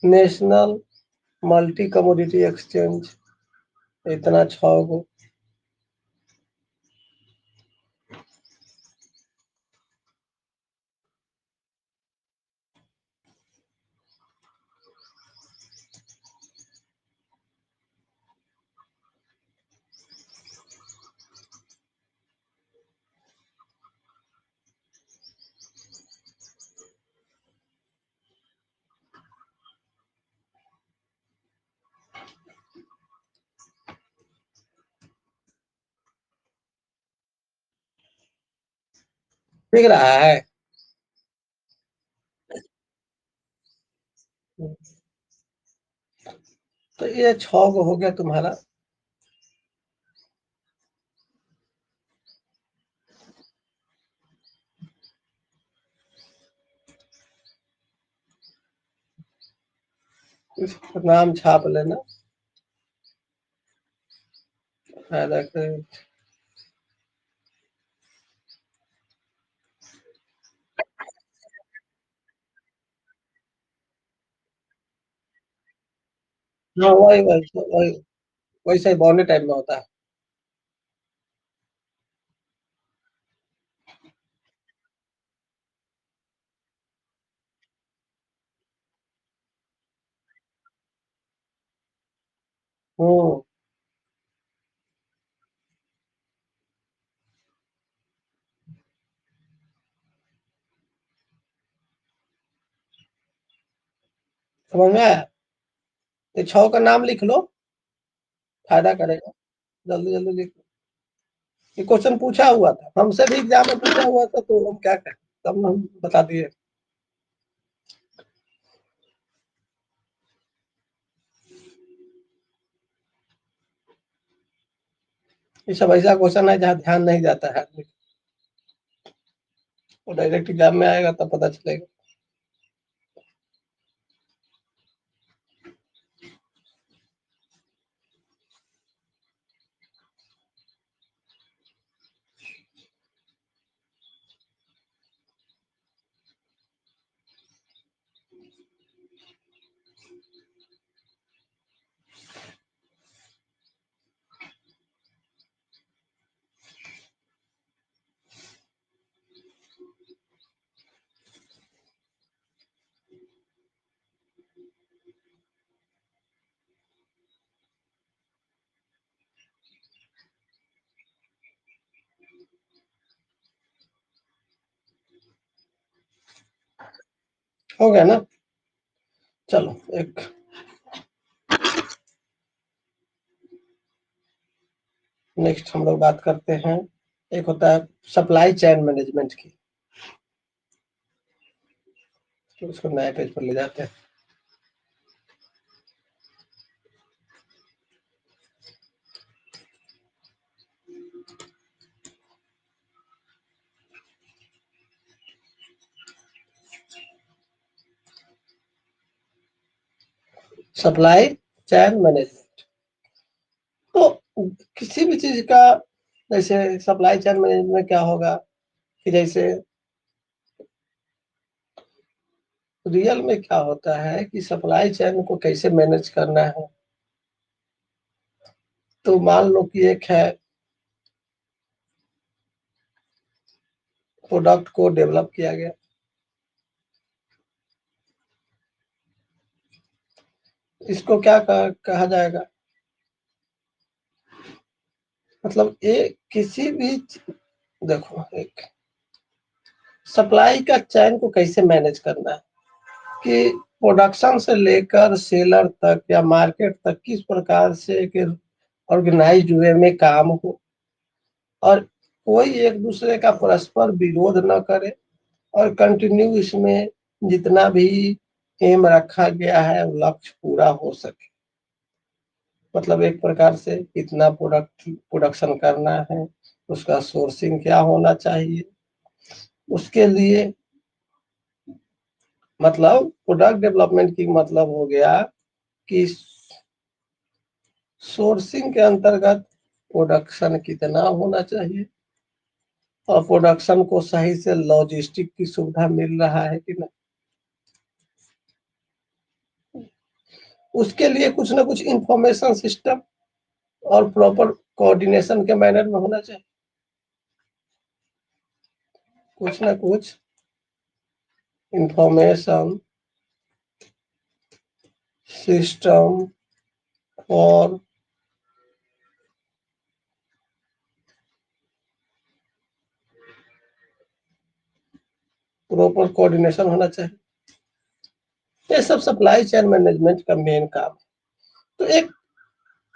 national multi commodity exchange, इतना छह गो। दिख रहा है। तो ये छह गो हो गया तुम्हारा। इसका नाम छाप लेना, फायदा करें। हाँ वही वही वही, वैसे ही बॉन्ड टाइप में होता है। हम्म, समझ में आया। ये छह का नाम लिख लो, फायदा करेगा। जल्दी जल्दी लिख लो। ये क्वेश्चन पूछा हुआ था हमसे भी एग्जाम में, पूछा हुआ था तो हम क्या करें, तब हम बता दिए। ये सब ऐसा क्वेश्चन है जहाँ ध्यान नहीं जाता है आदमी, वो डायरेक्ट एग्जाम में आएगा तब पता चलेगा। हो गया ना। चलो एक नेक्स्ट हम लोग बात करते हैं, एक होता है सप्लाई चेन मैनेजमेंट की। तो उसको नए पेज पर ले जाते हैं। सप्लाई चेन मैनेजमेंट, तो किसी भी चीज का, जैसे सप्लाई चेन मैनेजमेंट में क्या होगा कि जैसे रियल में क्या होता है कि सप्लाई चेन को कैसे मैनेज करना है। तो मान लो कि एक है, प्रोडक्ट को डेवलप किया गया, इसको क्या कहा जाएगा, मतलब ये किसी भी, देखो एक सप्लाई का चैन को कैसे मैनेज करना है कि प्रोडक्शन से लेकर सेलर तक या मार्केट तक किस प्रकार से एक ऑर्गेनाइज वे में काम हो, और कोई एक दूसरे का परस्पर विरोध न करे, और कंटिन्यू इसमें जितना भी एम रखा गया है वो लक्ष्य पूरा हो सके। मतलब एक प्रकार से कितना प्रोडक्शन करना है, उसका सोर्सिंग क्या होना चाहिए, उसके लिए मतलब प्रोडक्ट डेवलपमेंट की मतलब हो गया कि सोर्सिंग के अंतर्गत प्रोडक्शन कितना होना चाहिए, और प्रोडक्शन को सही से लॉजिस्टिक की सुविधा मिल रहा है कि नहीं, उसके लिए कुछ ना कुछ इंफॉर्मेशन सिस्टम और प्रॉपर कोऑर्डिनेशन के मैनर में होना चाहिए। कुछ ना कुछ इंफॉर्मेशन सिस्टम और प्रॉपर कोऑर्डिनेशन होना चाहिए। ये सब सप्लाई चेन मैनेजमेंट का मेन काम है। तो एक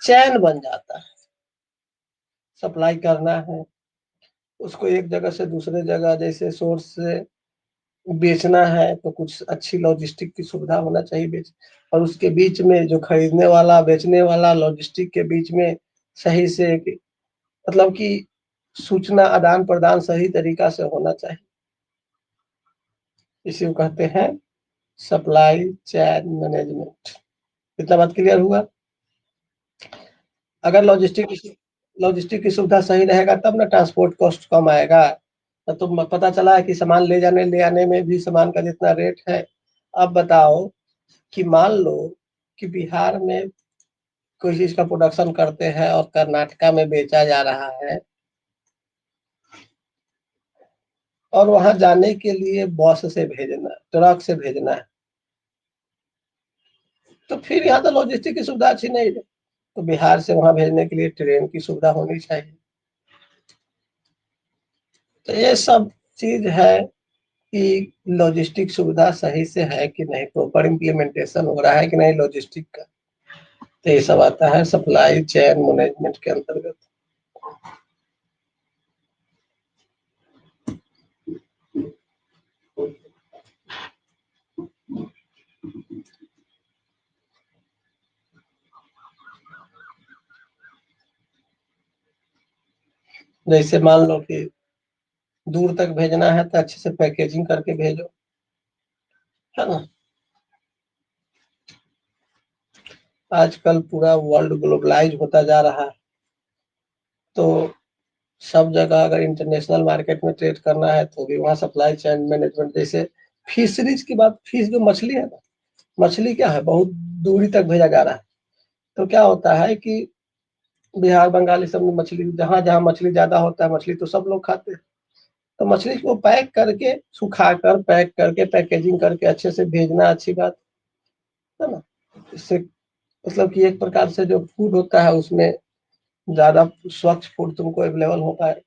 चैन बन जाता है, सप्लाई करना है, उसको एक जगह से दूसरे जगह, जैसे सोर्स से बेचना है तो कुछ अच्छी लॉजिस्टिक की सुविधा होना चाहिए बेच, और उसके बीच में जो खरीदने वाला बेचने वाला लॉजिस्टिक के बीच में सही से मतलब कि सूचना आदान प्रदान सही तरीका से होना चाहिए। इसी को कहते हैं सप्लाई चेन मैनेजमेंट। इतना बात क्लियर हुआ। अगर लॉजिस्टिक की सुविधा सही रहेगा तब ना ट्रांसपोर्ट कॉस्ट कम आएगा। तो पता चला है कि सामान ले आने में भी सामान का जितना रेट है। अब बताओ कि मान लो कि बिहार में कोई चीज का प्रोडक्शन करते हैं और कर्नाटका में बेचा जा रहा है, और वहां जाने के लिए बस से भेजना, ट्रक से भेजना है, तो फिर यहाँ तो लॉजिस्टिक की सुविधा अच्छी नहीं है। तो बिहार से वहां भेजने के लिए ट्रेन की सुविधा होनी चाहिए। तो ये सब चीज है कि लॉजिस्टिक सुविधा सही से है कि नहीं, प्रॉपर इम्प्लीमेंटेशन हो रहा है कि नहीं लॉजिस्टिक का। तो ये सब आता है सप्लाई चेन मैनेजमेंट के अंतर्गत। जैसे मान लो कि दूर तक भेजना है तो अच्छे से पैकेजिंग करके भेजो, है ना। आजकल पूरा वर्ल्ड ग्लोबलाइज होता जा रहा है, तो सब जगह अगर इंटरनेशनल मार्केट में ट्रेड करना है तो भी वहाँ सप्लाई चेन मैनेजमेंट, जैसे फिशरीज की बात, फिश जो मछली है ना, मछली क्या है बहुत दूरी तक भेजा जा रहा है। तो क्या होता है कि बिहार बंगाल सब में मछली, जहाँ जहाँ मछली ज्यादा होता है मछली तो सब लोग खाते हैं, तो मछली को पैक करके, सुखा कर पैक करके पैकेजिंग करके अच्छे से भेजना अच्छी बात है ना। इससे मतलब कि एक प्रकार से जो फूड होता है उसमें ज्यादा स्वच्छ फूड तुमको अवेलेबल हो पाए।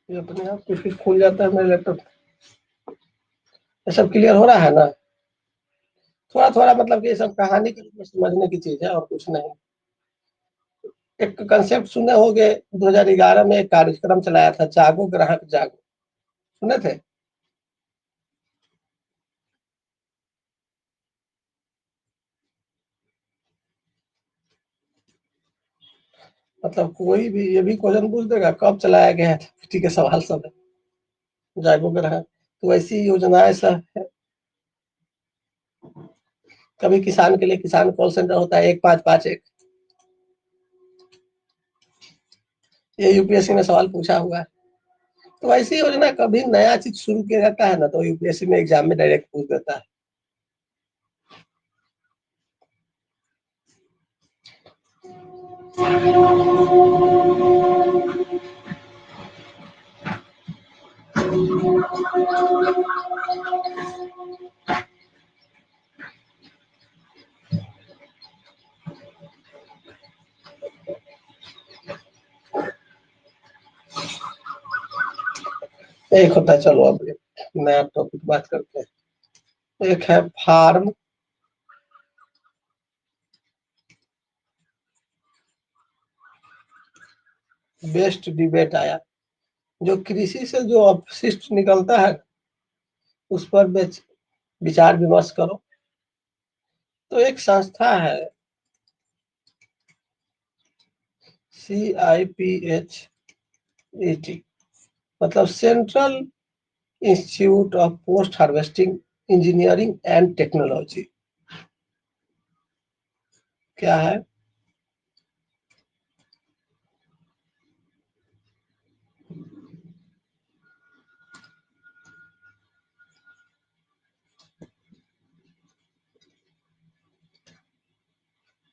ये अपने आप कुछ कुछ खुल जाता है मेरे लैपटॉप। ये सब क्लियर हो रहा है ना। थोड़ा थोड़ा मतलब कि ये सब कहानी के रूप में समझने की चीज है और कुछ नहीं। एक कंसेप्ट सुने होंगे, 2011 में एक कार्यक्रम चलाया था, जागो ग्राहक जागो, सुने थे। मतलब कोई भी ये भी क्वेश्चन पूछ देगा कब चलाया गया है, ठीक है, सवाल सब है। जागो ग्राहक, तो ऐसी योजनाएं सब है। कभी किसान के लिए किसान कॉल सेंटर होता है 1551, ये यूपीएससी में सवाल पूछा हुआ है। तो ऐसी योजना कभी नया चीज शुरू किया जाता है ना तो यूपीएससी में एग्जाम में डायरेक्ट पूछ देता है। एक होता है, चलो अब एक नया टॉपिक बात करते हैं। एक है फार्म बेस्ड डिबेट आया, जो कृषि से जो अपशिष्ट निकलता है उस पर विचार विमर्श करो। तो एक संस्था है CIPHET, मतलब central institute of post harvesting engineering and technology. क्या है?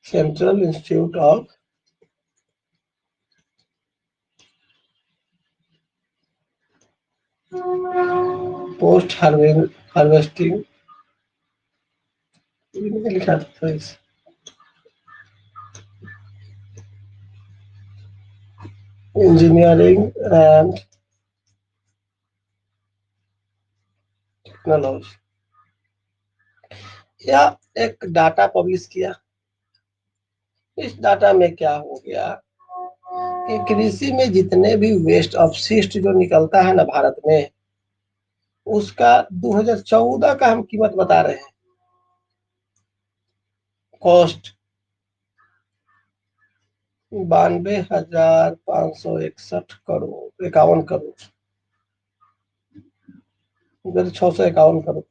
Central institute of post harvesting, लिखा था इस इंजीनियरिंग एंड टेक्नोलॉजी, या एक डाटा पब्लिश किया। इस डाटा में क्या हो गया कि कृषि में जितने भी वेस्ट अपशिष्ट जो निकलता है ना भारत में, उसका 2014 का हम कीमत बता रहे हैं, कॉस्ट 92,561 करोड़, 51 करोड़, 651 करोड़,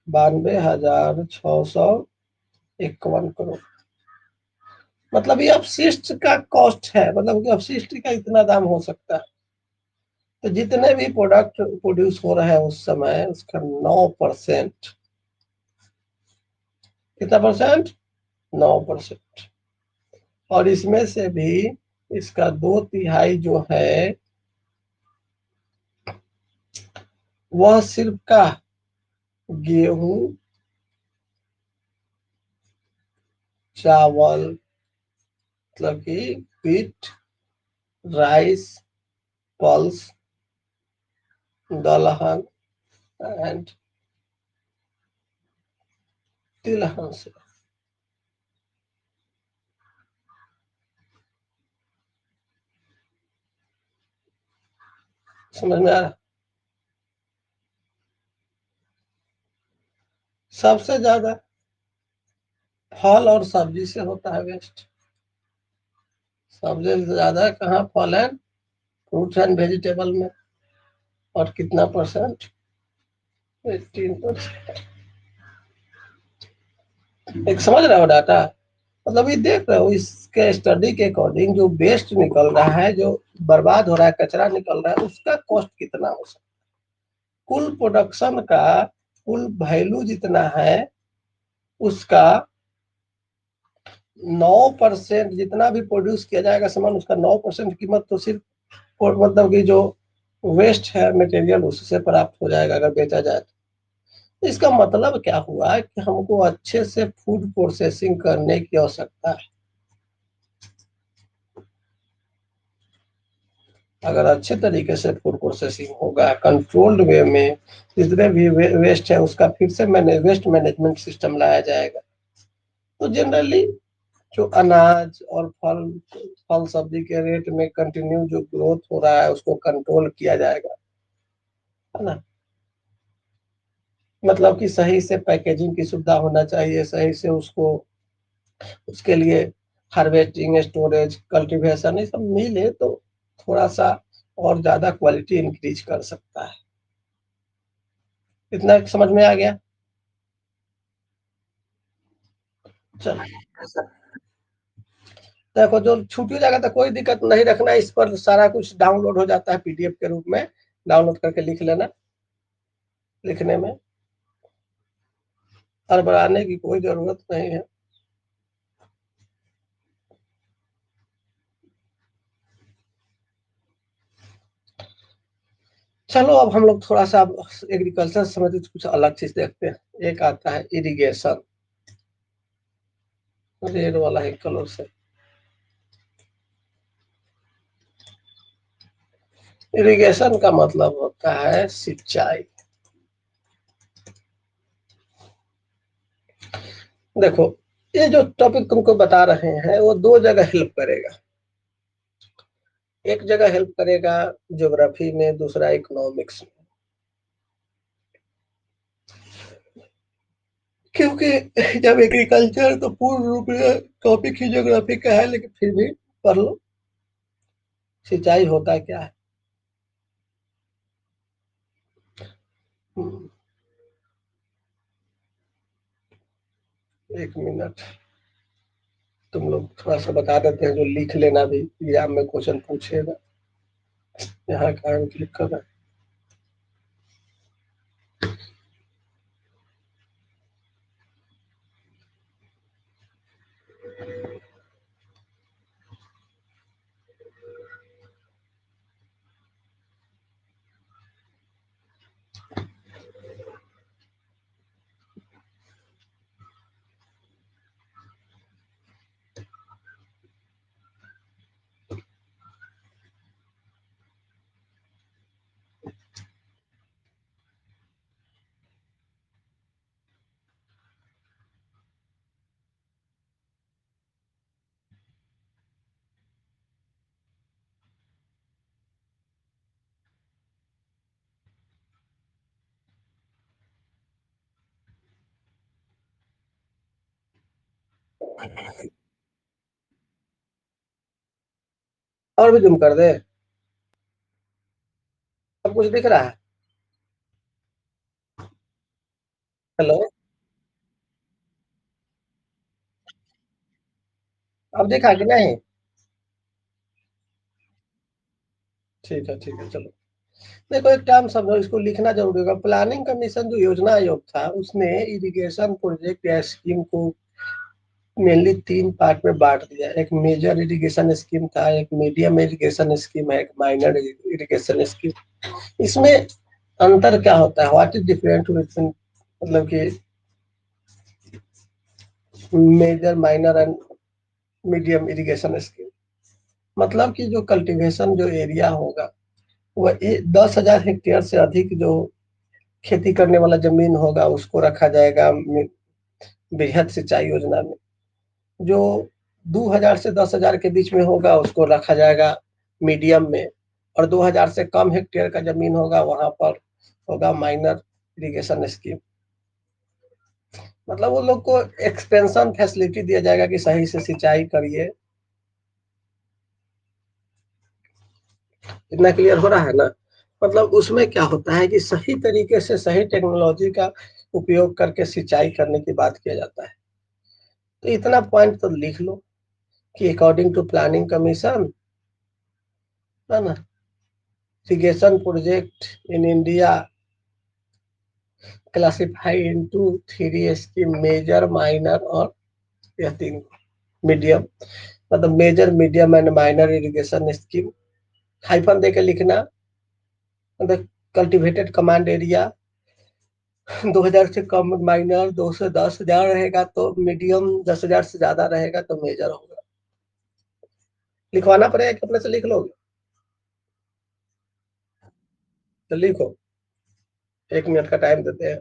92,651 करोड़। मतलब ये अपशिष्ट का कॉस्ट है, मतलब कि अपशिष्ट का इतना दाम हो सकता है। तो जितने भी प्रोडक्ट प्रोड्यूस हो रहे हैं उस समय उसका 9%, कितना परसेंट? 9%। और इसमें से भी इसका 2/3 जो है वह सिर्फ का गेहूं, चावल, मतलब कि व्हीट, राइस, पल्स, दलहन एंड तिलहन से। समझ में आ रहा? सबसे ज्यादा फल और सब्जी से होता है वेस्ट। सबसे ज्यादा कहाँ फल है? फ्रूट्स एंड वेजिटेबल में। और कितना परसेंट? 18%। एक समझ रहे हो डाटा? मतलब ये देख रहे हो, इसके स्टडी के अकॉर्डिंग जो वेस्ट निकल रहा है, जो बर्बाद हो रहा है, कचरा निकल रहा है, उसका कॉस्ट कितना हो सकता है? कुल प्रोडक्शन का कुल वैल्यू जितना है उसका 9% जितना भी प्रोड्यूस किया जाएगा सामान, उसका 9% कीमत तो सिर्फ मतलब कि जो वेस्ट है मटेरियल उससे प्राप्त हो जाएगा अगर बेचा जाए तो। इसका मतलब क्या हुआ कि हमको अच्छे से फूड प्रोसेसिंग करने की आवश्यकता है। अगर अच्छे तरीके से फूड प्रोसेसिंग होगा कंट्रोल्ड वे में, जितने भी वेस्ट है उसका फिर से वेस्ट मैनेजमेंट सिस्टम लाया जाएगा, तो जनरली जो अनाज और फल फल सब्जी के रेट में कंटिन्यू जो ग्रोथ हो रहा है उसको कंट्रोल किया जाएगा, है ना। मतलब कि सही से पैकेजिंग की सुविधा होना चाहिए, सही से उसको उसके लिए हार्वेस्टिंग, स्टोरेज, कल्टीवेशन ये सब मिले तो थोड़ा सा और ज्यादा क्वालिटी इंक्रीज कर सकता है। इतना समझ में आ गया? चलो, देखो जो छूट ही जाएगा तो कोई दिक्कत नहीं, रखना इस पर सारा कुछ डाउनलोड हो जाता है पीडीएफ के रूप में, डाउनलोड करके लिख लेना। लिखने में हड़बड़ाने की कोई जरूरत नहीं है। चलो अब हम लोग थोड़ा सा एग्रीकल्चर से संबंधित कुछ अलग चीज देखते हैं। एक आता है इरिगेशन, रेड वाला है कलर से। इरिगेशन का मतलब होता है सिंचाई। देखो, ये जो टॉपिक तुमको बता रहे हैं वो दो जगह हेल्प करेगा। एक जगह हेल्प करेगा ज्योग्राफी में, दूसरा इकोनॉमिक्स में। क्योंकि जब एग्रीकल्चर तो पूर्ण रूप से टॉपिक ही ज्योग्राफी का है, लेकिन फिर भी पढ़ लो। सिंचाई होता क्या है? हम्म, एक मिनट, तुम लोग थोड़ा सा बता देते हैं जो लिख लेना भी, एग्जाम में क्वेश्चन पूछेगा। यहाँ कहाँ क्लिक कर रहा है। और भी जूम कर दे? सब कुछ दिख रहा है? हेलो, अब देखा कि नहीं? ठीक है चलो। देखो, एक टर्म समझो, इसको लिखना जरूरी होगा। प्लानिंग कमीशन जो योजना आयोग था उसने इरिगेशन प्रोजेक्ट या स्कीम को मेनली तीन पार्ट में बांट दिया। एक मेजर इरिगेशन स्कीम था, एक मीडियम इरिगेशन स्कीम है, एक माइनर इरिगेशन स्कीम। इसमें अंतर क्या होता है? व्हाट इज डिफरेंट बिटवीन, मतलब कि major, minor and medium irrigation scheme? मतलब कि जो कल्टीवेशन जो एरिया होगा वह 10,000 हेक्टेयर से अधिक जो खेती करने वाला जमीन होगा उसको रखा जाएगा बृहद सिंचाई योजना में। जो 2,000 से 10,000 के बीच में होगा उसको रखा जाएगा मीडियम में। और 2,000 से कम हेक्टेयर का जमीन होगा वहां पर होगा माइनर इरिगेशन स्कीम। मतलब वो लोग को एक्सपेंशन फैसिलिटी दिया जाएगा कि सही से सिंचाई करिए। इतना क्लियर हो रहा है ना। मतलब उसमें क्या होता है कि सही तरीके से सही टेक्नोलॉजी का उपयोग करके सिंचाई करने की बात किया जाता है। तो इतना पॉइंट तो लिख लो कि अकॉर्डिंग टू प्लानिंग कमीशन, है ना, irrigation project in India classify into three scheme, major, minor और यह तीन मीडियम। मतलब major, medium and minor irrigation scheme, hyphen दे के लिखना। मतलब कल्टीवेटेड कमांड एरिया 2000 से कम माइनर, 2 से 10,000 रहेगा तो मीडियम, 10,000 से ज्यादा रहेगा तो मेजर होगा। लिखवाना पड़ेगा कि अपने से लिख लोगे? तो लिखो, 1 मिनट का टाइम देते हैं।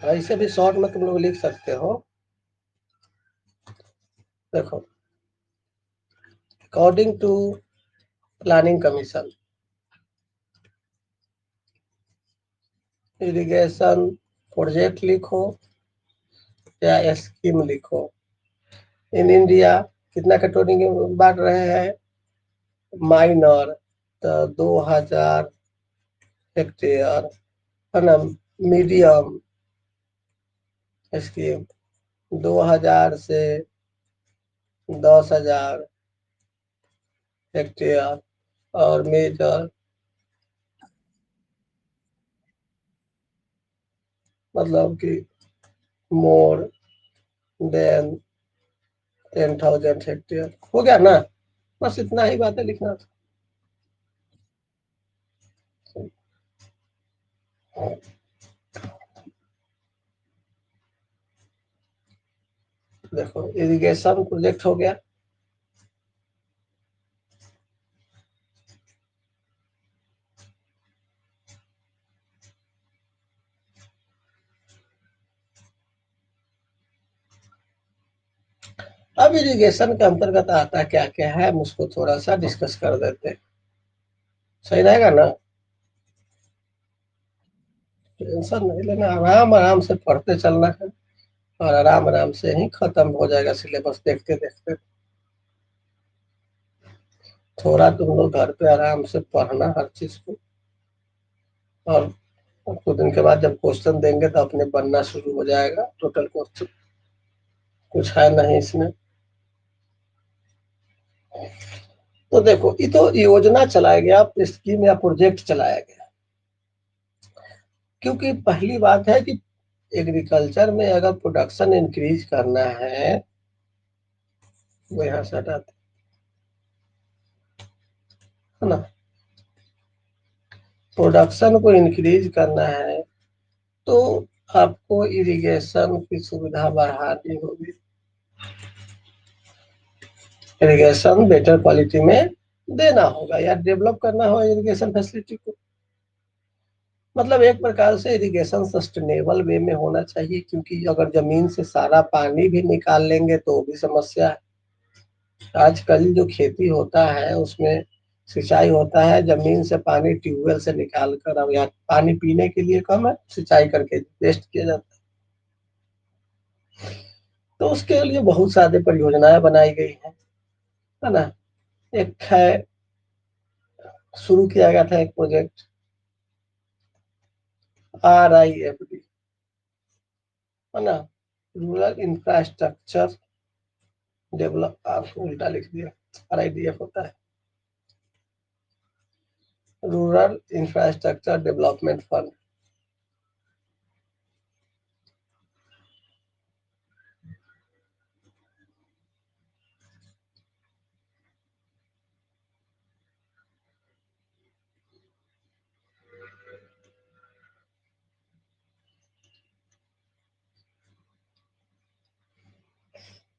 ऐसे भी शॉर्ट में तुम लोग लिख सकते हो। देखो, according to planning commission, irrigation project लिखो या स्कीम लिखो इन इंडिया, कितना कटोरी बांट रहे हैं? माइनर तो 2,000 हेक्टेयर, है ना। मीडियम स्कीम 2,000 से 10,000 हेक्टेयर, और मेजर मतलब कि मोर देन 10,000 हेक्टेयर। हो गया ना? बस इतना ही बातें लिखना था। देखो, इरिगेशन प्रोजेक्ट हो गया। अब इरिगेशन के अंतर्गत आता क्या क्या है, हम उसको थोड़ा सा डिस्कस कर देते हैं। सही रहेगा ना? टेंशन नहीं लेना, आराम आराम से पढ़ते चलना है और आराम आराम से ही खत्म हो जाएगा सिलेबस देखते देखते। थोड़ा तुम लोग घर पे आराम से पढ़ना हर चीज को, और कुछ दिन के बाद जब क्वेश्चन देंगे तो अपने बनना शुरू हो जाएगा। टोटल क्वेश्चन कुछ है नहीं इसमें। तो देखो, ये तो योजना चलाया गया, स्कीम या प्रोजेक्ट चलाया गया। क्योंकि पहली बात है कि एग्रीकल्चर में अगर प्रोडक्शन इंक्रीज करना है, वो यहाँ से हटाते, है ना। प्रोडक्शन को इंक्रीज करना है तो आपको इरिगेशन की सुविधा बढ़ानी होगी। इरिगेशन बेटर क्वालिटी में देना होगा या डेवलप करना होगा इरिगेशन फैसिलिटी को। मतलब एक प्रकार से इरिगेशन सस्टेनेबल वे में होना चाहिए, क्योंकि अगर जमीन से सारा पानी भी निकाल लेंगे तो वो भी समस्या है। आजकल जो खेती होता है उसमें सिंचाई होता है जमीन से पानी ट्यूबवेल से निकाल कर, अब यहाँ पानी पीने के लिए कम है, सिंचाई करके वेस्ट किया जाता है। तो उसके लिए बहुत सारी परियोजनाएं बनाई गई है ना। एक है, शुरू किया गया था एक प्रोजेक्ट, RIFD, है ना, रूरल इंफ्रास्ट्रक्चर डेवलप, आप उल्टा लिख दिया, RIDF होता है, रूरल इंफ्रास्ट्रक्चर डेवलपमेंट फंड।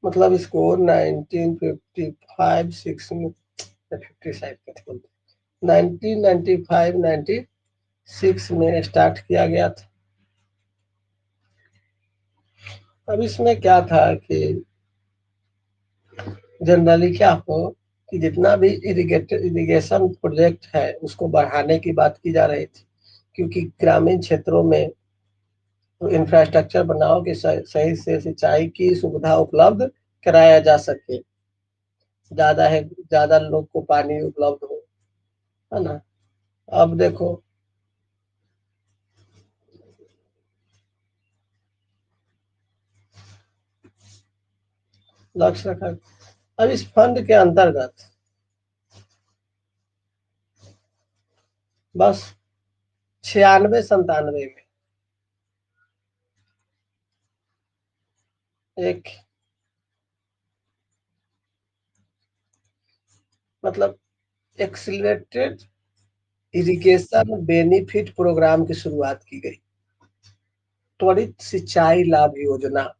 मतलब इसको 1955 6 में, 1995-96 में स्टार्ट किया गया था। अब इसमें क्या था कि जनरली क्या हो, कि जितना भी इरिगेशन प्रोजेक्ट है उसको बढ़ाने की बात की जा रही थी, क्योंकि ग्रामीण क्षेत्रों में तो इंफ्रास्ट्रक्चर बनाओ कि सही से सिंचाई की सुविधा उपलब्ध कराया जा सके, ज्यादा लोग को पानी उपलब्ध हो, है ना। अब देखो, लक्ष्य रखा। अब इस फंड के अंतर्गत बस 96-97 में एक, मतलब एक्सीलरेटेड इरिगेशन बेनिफिट प्रोग्राम की शुरुआत की गई, त्वरित सिंचाई लाभ योजना।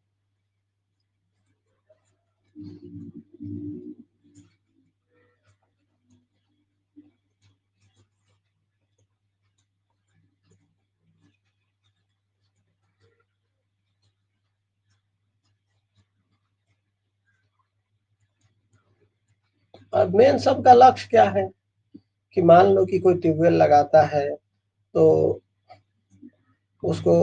और मेन सबका लक्ष्य क्या है कि मान लो कि कोई ट्यूबवेल लगाता है तो उसको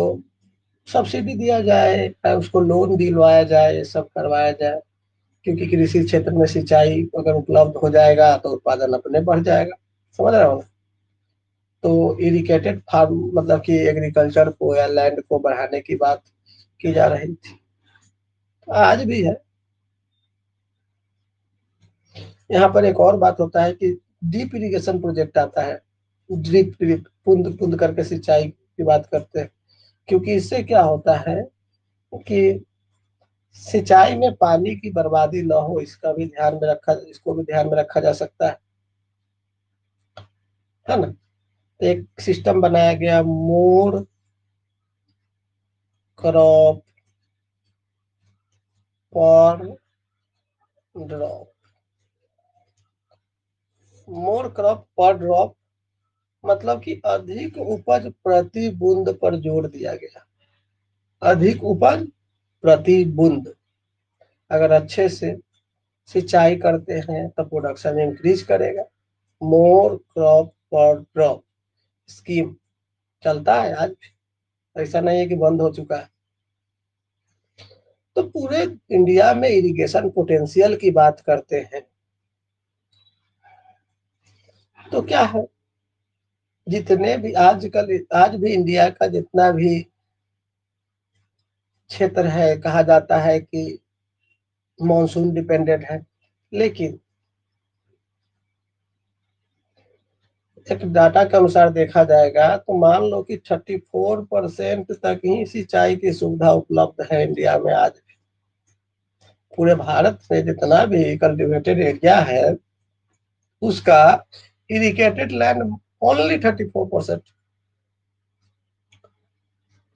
सब्सिडी दिया जाए, उसको लोन दिलवाया जाए, ये सब करवाया जाए, क्योंकि कृषि क्षेत्र में सिंचाई अगर उपलब्ध हो जाएगा तो उत्पादन अपने बढ़ जाएगा। समझ रहे हो ना। तो इरिगेटेड फार्म मतलब कि एग्रीकल्चर को या लैंड को बढ़ाने की बात की जा रही थी, आज भी है। यहाँ पर एक और बात होता है कि डीप इरिगेशन प्रोजेक्ट आता है, ड्रिप ड्रिप बूंद बूंद करके सिंचाई की बात करते हैं, क्योंकि इससे क्या होता है कि सिंचाई में पानी की बर्बादी न हो, इसको भी ध्यान में रखा जा सकता है ना। तो एक सिस्टम बनाया गया, मोर क्रॉप पर ड्रॉप। मोर क्रॉप पर ड्रॉप मतलब कि अधिक उपज प्रति बूंद पर जोर दिया गया। अधिक उपज प्रति बूंद, अगर अच्छे से सिंचाई करते हैं तो प्रोडक्शन इंक्रीज करेगा। मोर क्रॉप पर ड्रॉप स्कीम चलता है आज भी, ऐसा नहीं है कि बंद हो चुका है। तो पूरे इंडिया में इरिगेशन पोटेंशियल की बात करते हैं तो क्या है, जितने भी आजकल आज भी इंडिया का जितना भी क्षेत्र है, कहा जाता है कि मॉनसून डिपेंडेंट है, लेकिन एक डाटा के अनुसार देखा जाएगा तो मान लो कि 34% तक ही सिंचाई की सुविधा उपलब्ध है इंडिया में आज। पूरे भारत में जितना भी कल्टिवेटेड एरिया है उसका इरिगेटेड लैंड ओनली 34%।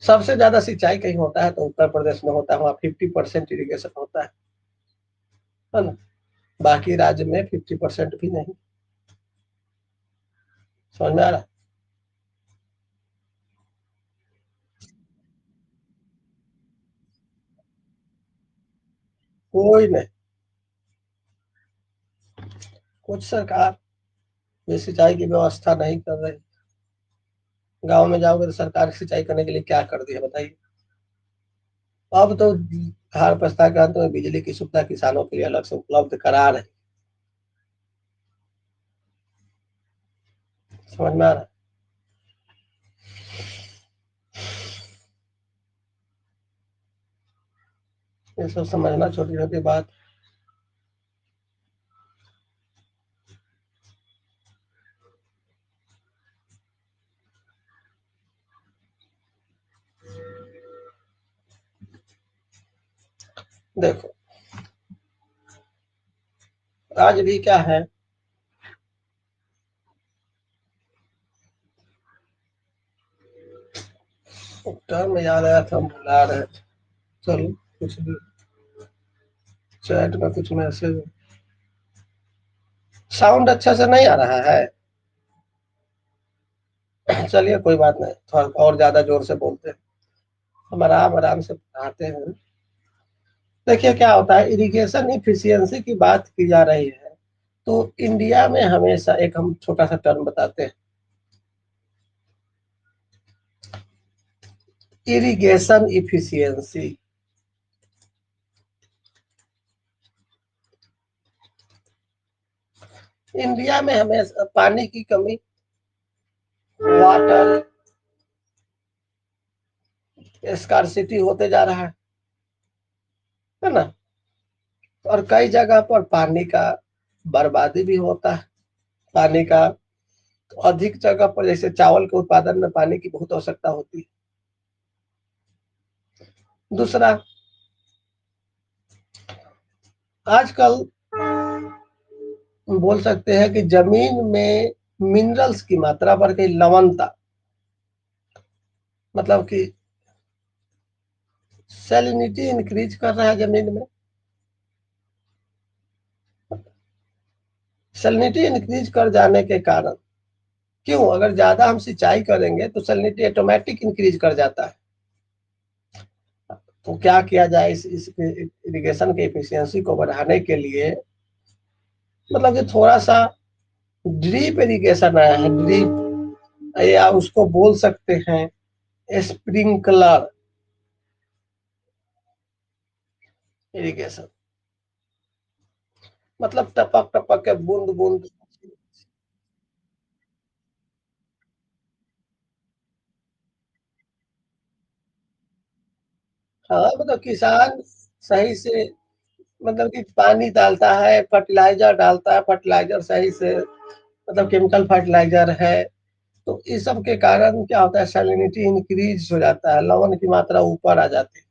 सबसे ज्यादा सिंचाई कहीं होता है तो उत्तर प्रदेश में होता है, वहाँ 50% इरिगेशन होता है ना। बाकी राज्य में 50% भी नहीं। समझ में आ रहा है। कोई नहीं, कुछ सरकार ये सिंचाई की व्यवस्था नहीं कर रही। गांव में जाओगे तो सरकार सिंचाई करने के लिए क्या कर दी है बताइए। अब तो हार पछता के अंत में बिजली की सुविधा किसानों के लिए अलग से उपलब्ध करा रहे। समझ में आ रहा है। ये सब समझना छोटी छोटी बात। देखो, आज भी क्या है, टर्म याद आया था, हम भुला रहे थे। चलो, कुछ भी चैट में कुछ मैसेज, साउंड अच्छा से नहीं आ रहा है। चलिए कोई बात नहीं, थोड़ा और ज्यादा जोर से बोलते हैं, हम आराम आराम से पढ़ाते हैं। देखिए क्या होता है, इरिगेशन इफिशियंसी की बात की जा रही है तो इंडिया में हमेशा एक हम छोटा सा टर्म बताते हैं, इरिगेशन इफिशियंसी। इंडिया में हमेशा पानी की कमी, वाटर स्कार्सिटी होते जा रहा है ना। और कई जगह पर पानी का बर्बादी भी होता है। पानी का तो अधिक जगह पर जैसे चावल के उत्पादन में पानी की बहुत आवश्यकता होती है। दूसरा, आजकल बोल सकते हैं कि जमीन में मिनरल्स की मात्रा बढ़ गई, लवणता, मतलब कि सैलिनिटी इंक्रीज कर रहा है जमीन में। सैलिनिटी इंक्रीज कर जाने के कारण, क्यों, अगर ज्यादा हम सिंचाई करेंगे तो सैलिनिटी ऑटोमेटिक इंक्रीज कर जाता है। तो क्या किया जाए इस इरिगेशन के एफिशिएंसी को बढ़ाने के लिए, मतलब कि थोड़ा सा ड्रिप इरिगेशन आया है, ड्रिप, या उसको बोल सकते हैं स्प्रिंकलर इरिगेशन, मतलब टपक टपक के बूंद बूंद। हाँ, मतलब किसान सही से, मतलब कि पानी डालता है, फर्टिलाइजर डालता है, फर्टिलाइजर सही से, मतलब केमिकल फर्टिलाइजर है, तो इस सब के कारण क्या होता है, सैलिनिटी इंक्रीज हो जाता है, लवण की मात्रा ऊपर आ जाती है।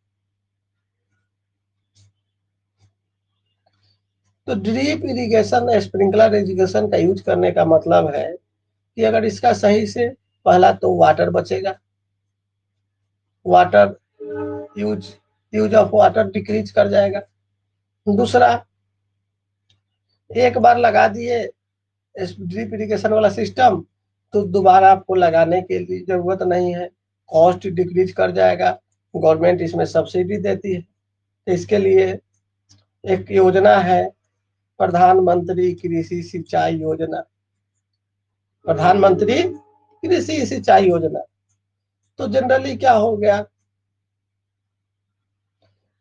तो ड्रिप इरिगेशन, स्प्रिंकलर इरिगेशन का यूज करने का मतलब है कि अगर इसका सही से, पहला तो वाटर बचेगा, water use use of water decrease कर जाएगा। दूसरा, एक बार लगा दिए ड्रिप इरिगेशन वाला सिस्टम, तो दोबारा आपको लगाने के लिए जरूरत नहीं है, कॉस्ट डिक्रीज कर जाएगा। गवर्नमेंट इसमें सब्सिडी देती है। तो इसके लिए एक योजना है, प्रधानमंत्री कृषि सिंचाई योजना, प्रधानमंत्री कृषि सिंचाई योजना। तो जनरली क्या हो गया,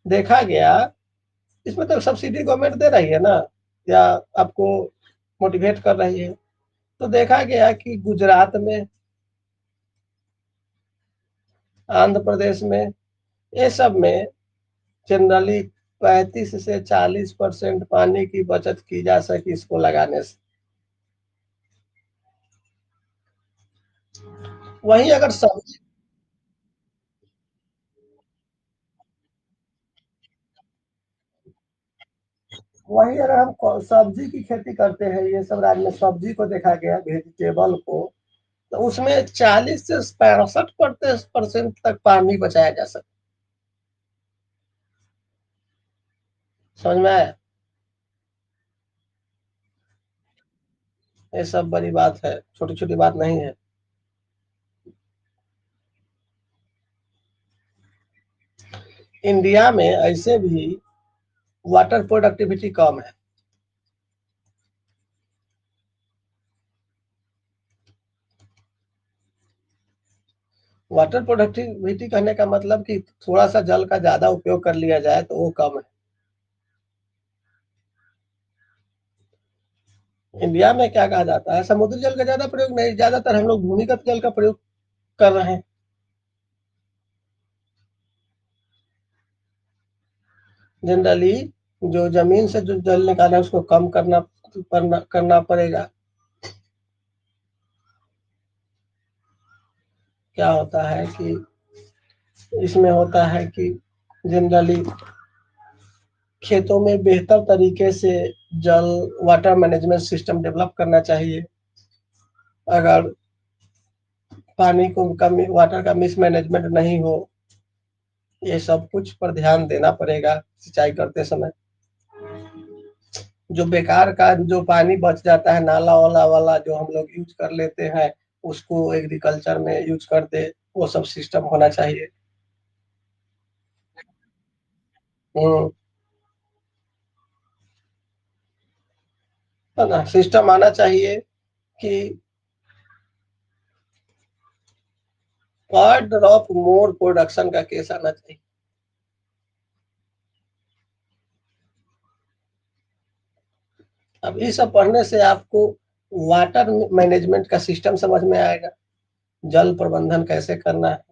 देखा गया, इसमें तो सब्सिडी गवर्नमेंट दे रही है ना, या आपको मोटिवेट कर रही है। तो देखा गया कि गुजरात में, आंध्र प्रदेश में, ये सब में जनरली 35 से 40% पानी की बचत की जा सकी इसको लगाने से। वहीं अगर सब्जी, वहीं अगर हम सब्जी की खेती करते हैं, ये सब राज्य में सब्जी को देखा गया, वेजिटेबल को, तो उसमें 40 से 65% तक पानी बचाया जा सकता। समझ में आया। ये सब बड़ी बात है, छोटी छोटी बात नहीं है। इंडिया में ऐसे भी वाटर प्रोडक्टिविटी कम है। वाटर प्रोडक्टिविटी कहने का मतलब कि थोड़ा सा जल का ज्यादा उपयोग कर लिया जाए तो वो कम है। इंडिया में क्या कहा जाता है, समुद्री जल का ज्यादा प्रयोग नहीं, ज्यादातर हम लोग भूमिगत जल का प्रयोग कर रहे हैं। जनरली जो जमीन से जो जल निकाला है उसको कम करना पड़ेगा। क्या होता है कि इसमें होता है कि जनरली खेतों में बेहतर तरीके से जल वाटर मैनेजमेंट सिस्टम डेवलप करना चाहिए। अगर पानी को कम, वाटर का मिसमैनेजमेंट नहीं हो, ये सब कुछ पर ध्यान देना पड़ेगा सिंचाई करते समय। जो बेकार का जो पानी बच जाता है, नाला वाला वाला जो हम लोग यूज कर लेते हैं, उसको एग्रीकल्चर में यूज कर दे, वो सब सिस्टम होना चाहिए। ना सिस्टम आना चाहिए कि पर ड्रॉप मोर प्रोडक्शन का केस आना चाहिए। अब ये सब पढ़ने से आपको वाटर मैनेजमेंट का सिस्टम समझ में आएगा, जल प्रबंधन कैसे करना है।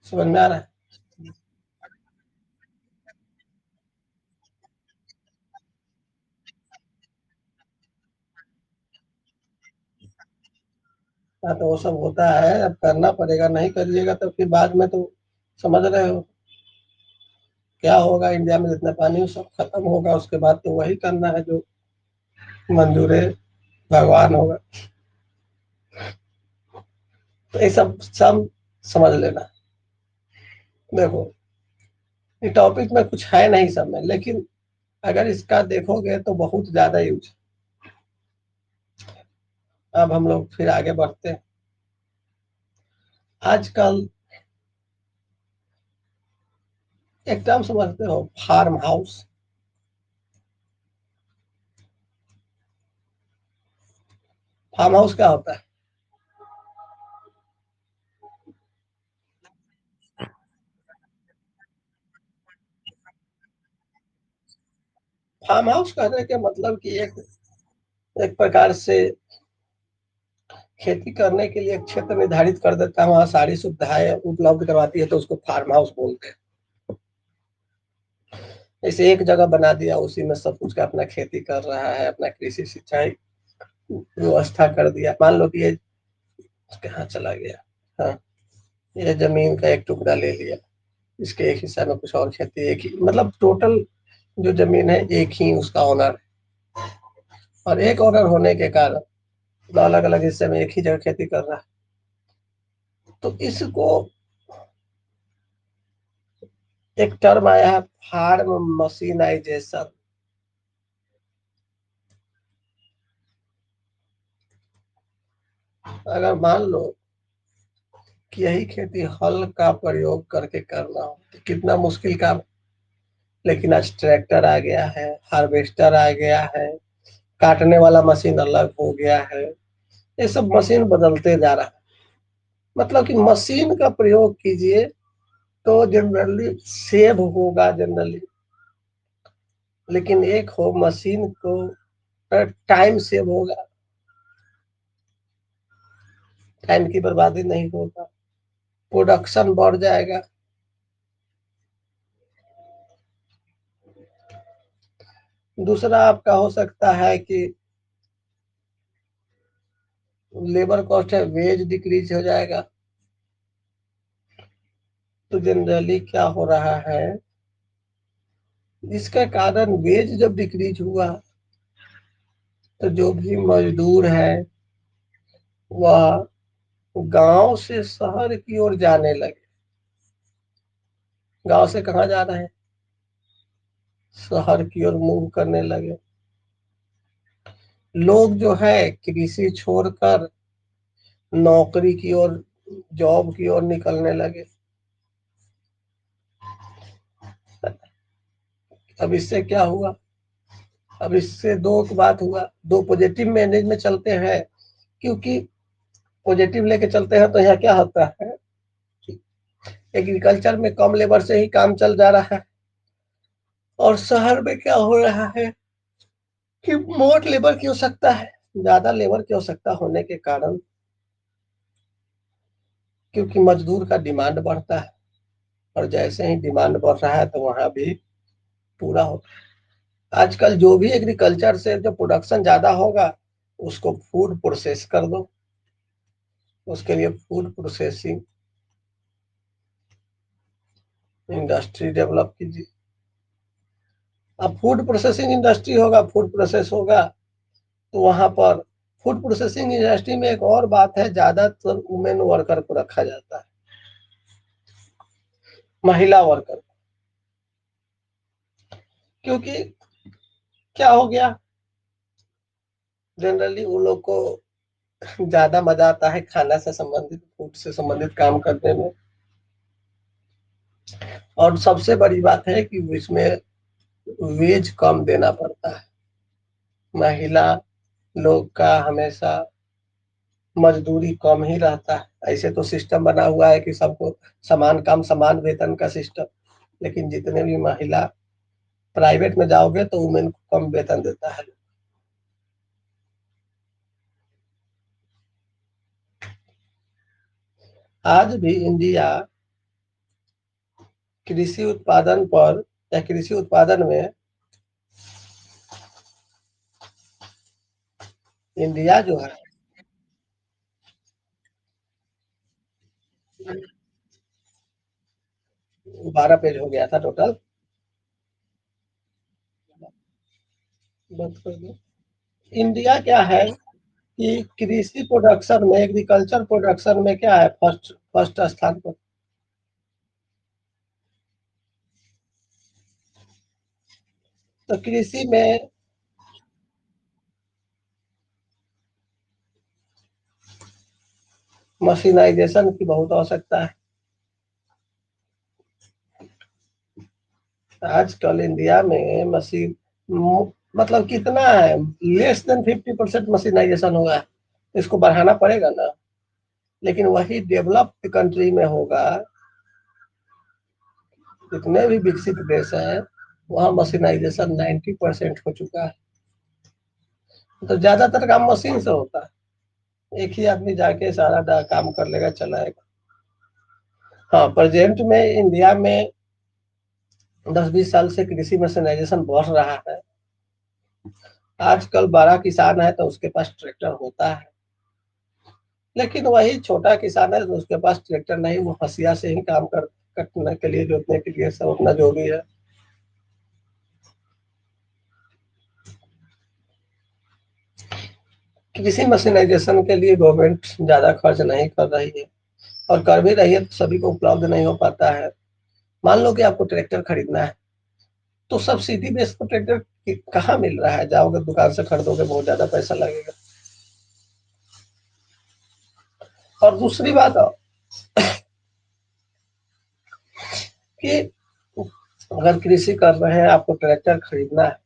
समझ में आ रहा है। हाँ तो वो सब होता है, अब करना पड़ेगा, नहीं करिएगा तो फिर बाद में तो समझ रहे हो क्या होगा। इंडिया में जितना पानी है सब खत्म होगा, उसके बाद तो वही करना है जो मंजूर भगवान होगा। तो ये सब समझ लेना। देखो ये टॉपिक में कुछ है नहीं सब में, लेकिन अगर इसका देखोगे तो बहुत ज्यादा यूज। अब हम लोग फिर आगे बढ़ते हैं। आजकल एक टर्म समझते हो, फार्म हाउस। फार्म हाउस क्या होता है? फार्म हाउस कहने के मतलब कि एक प्रकार से खेती करने के लिए एक क्षेत्र निर्धारित कर देता है, वहाँ सारी सुविधाएं उपलब्ध करवाती है, तो उसको फार्म हाउस बोलते हैं। जैसे एक जगह बना दिया, उसी में सब कुछ का अपना खेती कर रहा है, अपना कृषि सिंचाई व्यवस्था कर दिया। मान लो कि ये कहाँ चला गया, हाँ, ये जमीन का एक टुकड़ा ले लिया, इसके एक हिस्सा में कुछ और खेती, एक ही मतलब टोटल जो जमीन है एक ही उसका ऑनर है। और एक ऑनर होने के कारण अलग अलग हिस्से में एक ही जगह खेती कर रहा है। तो इसको एक टर्म आया है, फार्म मशीनाइजेशन। अगर मान लो कि यही खेती हल का प्रयोग करके करना हो तो कितना मुश्किल काम है। लेकिन आज ट्रैक्टर आ गया है, हार्वेस्टर आ गया है, काटने वाला मशीन अलग हो गया है। ये सब मशीन बदलते जा रहा है। मतलब कि मशीन का प्रयोग कीजिए तो जनरली सेव होगा जनरली। लेकिन एक हो मशीन को टाइम सेव होगा, टाइम की बर्बादी नहीं होगा, प्रोडक्शन बढ़ जाएगा। दूसरा आपका हो सकता है कि लेबर कॉस्ट है वेज डिक्रीज हो जाएगा। तो जनरली क्या हो रहा है, इसका कारण वेज जब डिक्रीज हुआ तो जो भी मजदूर है वह गांव से शहर की ओर जाने लगे। गांव से कहाँ जा रहे हैं? शहर की ओर मूव करने लगे। लोग जो है कृषि छोड़कर नौकरी की ओर, जॉब की ओर निकलने लगे। अब इससे क्या हुआ? अब इससे दो बात हुआ, दो पॉजिटिव मैनेज में चलते हैं। क्योंकि पॉजिटिव लेके चलते हैं तो यहाँ क्या होता है, एग्रीकल्चर में कम लेबर से ही काम चल जा रहा है। और शहर में क्या हो रहा है कि मोट लेबर की आवश्यकता है। ज्यादा लेबर की आवश्यकता होने के कारण, क्योंकि मजदूर का डिमांड बढ़ता है, और जैसे ही डिमांड बढ़ रहा है तो वहां भी पूरा होता है। आजकल जो भी एग्रीकल्चर से जो प्रोडक्शन ज्यादा होगा उसको फूड प्रोसेस कर दो, उसके लिए फूड प्रोसेसिंग इंडस्ट्री डेवलप कीजिए। अब फूड प्रोसेसिंग इंडस्ट्री होगा, फूड प्रोसेस होगा, तो वहां पर फूड प्रोसेसिंग इंडस्ट्री में एक और बात है, ज्यादातर वुमेन वर्कर को रखा जाता है, महिला वर्कर। क्योंकि क्या हो गया, जनरली उन लोग को ज्यादा मजा आता है खाना से संबंधित, फूड से संबंधित काम करने में। और सबसे बड़ी बात है कि इसमें वेज कम देना पड़ता है। महिला लोग का हमेशा मजदूरी कम ही रहता है। ऐसे तो सिस्टम बना हुआ है कि सबको समान काम समान वेतन का सिस्टम, लेकिन जितने भी महिला प्राइवेट में जाओगे तो वुमेन को कम वेतन देता है। आज भी इंडिया कृषि उत्पादन पर या कृषि उत्पादन में इंडिया जो है 12 पेज हो गया था टोटल। बंद कर दो। इंडिया क्या है कि कृषि प्रोडक्शन में, एग्रीकल्चर प्रोडक्शन में क्या है, फर्स्ट फर्स्ट स्थान पर। तो कृषि में मशीनाइजेशन की बहुत आवश्यकता है। आजकल इंडिया में मशीन मतलब कितना है, लेस देन 50% मशीनाइजेशन हुआ है। इसको बढ़ाना पड़ेगा ना। लेकिन वही डेवलप्ड कंट्री में होगा, जितने भी विकसित देश हैं वहाँ मशीनाइजेशन 90% हो चुका है। तो ज्यादातर काम मशीन से होता है, एक ही आदमी जाके सारा काम कर लेगा, चलाएगा। हाँ, प्रेजेंट में इंडिया में 10-20 साल से कृषि मशीनाइजेशन बढ़ रहा है। आजकल बड़ा किसान है तो उसके पास ट्रैक्टर होता है, लेकिन वही छोटा किसान है तो उसके पास ट्रैक्टर नहीं, वो हसिया से ही काम कर कटने के लिए, जोतने के लिए, सब अपना जो भी है। कृषि मशीनाइजेशन के लिए गवर्नमेंट ज्यादा खर्च नहीं कर रही है, और कर भी रही है तो सभी को उपलब्ध नहीं हो पाता है। मान लो कि आपको ट्रैक्टर खरीदना है, तो सब्सिडी बेस पर ट्रैक्टर कहाँ मिल रहा है, जाओगे दुकान से खरीदोगे बहुत ज्यादा पैसा लगेगा। और दूसरी बात कि अगर कृषि कर रहे हैं, आपको ट्रैक्टर खरीदना है,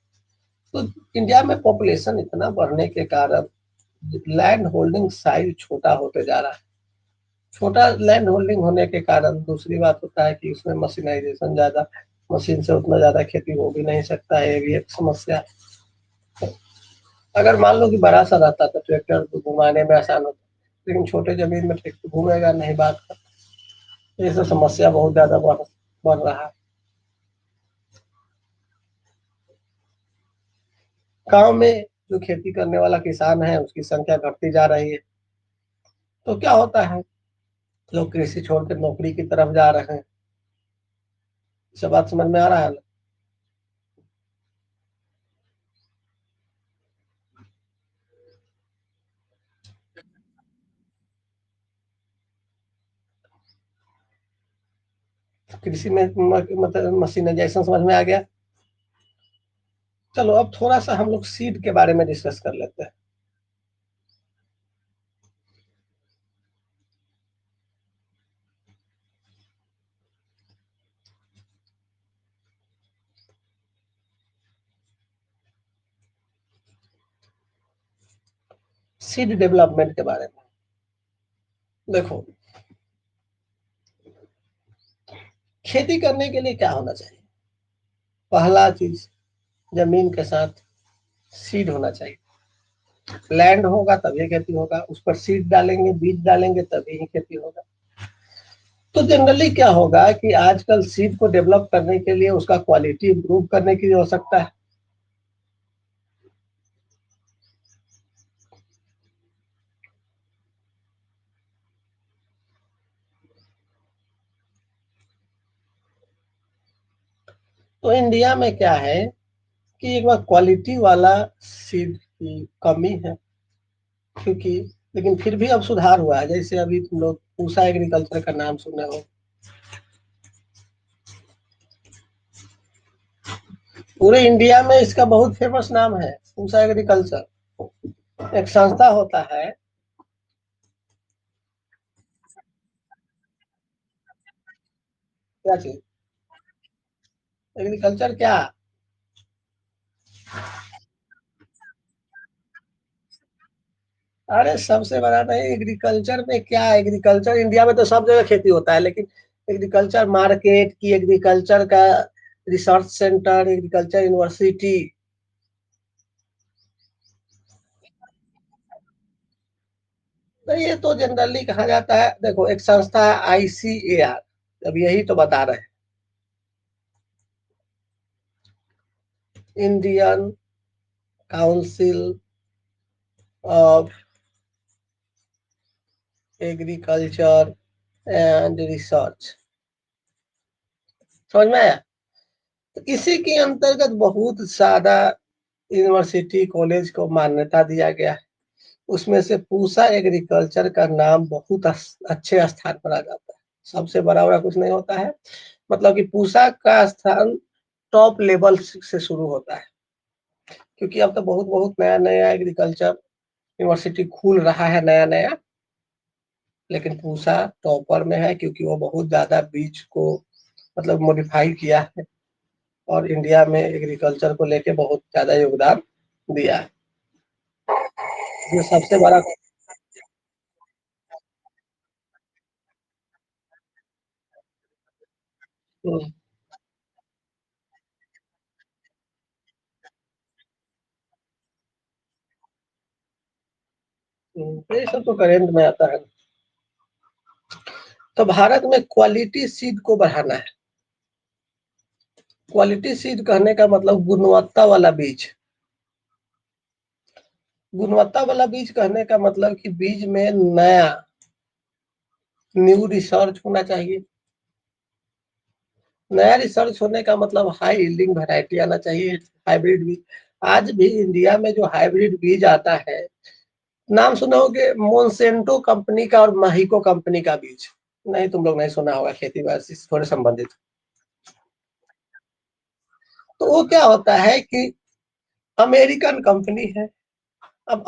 तो इंडिया में पॉपुलेशन इतना बढ़ने के कारण लैंड होल्डिंग साइज छोटा होते जा रहा है। छोटा लैंड होल्डिंग होने के कारण दूसरी बात होता है कि उसमें मशीनाइजेशन ज्यादा, मशीन से उतना ज्यादा खेती हो भी नहीं सकता है, ये भी एक समस्या है। अगर मान लो कि बड़ा सा रहता तो ट्रैक्टर तो घुमाने में आसान होता, लेकिन छोटे जमीन में ट्रैक्टर घूमेगा नहीं, बात का। ये सब समस्या बहुत ज्यादा बढ़ रहा है। गांव में जो खेती करने वाला किसान है उसकी संख्या घटती जा रही है। तो क्या होता है, लोग कृषि छोड़कर नौकरी की तरफ जा रहे हैं। सब बात समझ में आ रहा है ना। कृषि में मतलब मशीनाइजेशन समझ में आ गया। चलो अब थोड़ा सा हम लोग सीड के बारे में डिस्कस कर लेते हैं। सीड डेवलपमेंट के बारे में देखो, खेती करने के लिए क्या होना चाहिए। पहला चीज, जमीन के साथ सीड होना चाहिए। लैंड होगा तभी खेती होगा, उस पर सीड डालेंगे, बीज डालेंगे तभी ही खेती होगा। तो जनरली क्या होगा कि आजकल सीड को डेवलप करने के लिए उसका क्वालिटी इंप्रूव करने की आवश्यकता है। तो इंडिया में क्या है कि एक बार क्वालिटी वाला सीड की कमी है, क्योंकि लेकिन फिर भी अब सुधार हुआ है। जैसे अभी तुम लोग पूसा एग्रीकल्चर का नाम सुने हो, पूरे इंडिया में इसका बहुत फेमस नाम है, पूसा एग्रीकल्चर। एक संस्था होता है। क्या चीज? एग्रीकल्चर क्या? अरे सबसे बड़ा नहीं, एग्रीकल्चर में क्या है? एग्रीकल्चर इंडिया में तो सब जगह खेती होता है, लेकिन एग्रीकल्चर मार्केट की, एग्रीकल्चर का रिसर्च सेंटर, एग्रीकल्चर यूनिवर्सिटी। तो ये तो जनरली कहा जाता है, देखो एक संस्था है ICAR, अब यही तो बता रहे हैं, Indian council of agriculture and research, समझ में आया? तो इसी के अंतर्गत बहुत सारा यूनिवर्सिटी कॉलेज को मान्यता दिया गया है। उसमें से पूसा एग्रीकल्चर का नाम बहुत अच्छे स्थान पर आ जाता है। सबसे बड़ा बड़ा कुछ नहीं होता है, मतलब कि पूसा का स्थान टॉप लेवल से शुरू होता है, क्योंकि अब तो बहुत बहुत नया नया एग्रीकल्चर यूनिवर्सिटी खुल रहा है, नया नया। लेकिन पूसा टॉपर में है, क्योंकि वो बहुत ज्यादा बीज को मतलब मॉडिफाई किया है, और इंडिया में एग्रीकल्चर को लेके बहुत ज्यादा योगदान दिया है। ये सबसे बड़ा। हम्म, ये सब तो करेंट में आता है। तो भारत में क्वालिटी सीड को बढ़ाना है। क्वालिटी सीड कहने का मतलब गुणवत्ता वाला बीज। गुणवत्ता वाला बीज कहने का मतलब कि बीज में नया न्यू रिसर्च होना चाहिए। नया रिसर्च होने का मतलब हाई यील्डिंग वैरायटी आना चाहिए, हाइब्रिड बीज। आज भी इंडिया में जो हाइब्रिड बीज आता है, नाम सुने होगे मोनसेंटो कंपनी का और माहिको कंपनी का बीज। नहीं, तुम लोग नहीं सुना होगा, खेती बाड़ी से थोड़े संबंधित। तो वो क्या होता है कि अमेरिकन कंपनी है। अब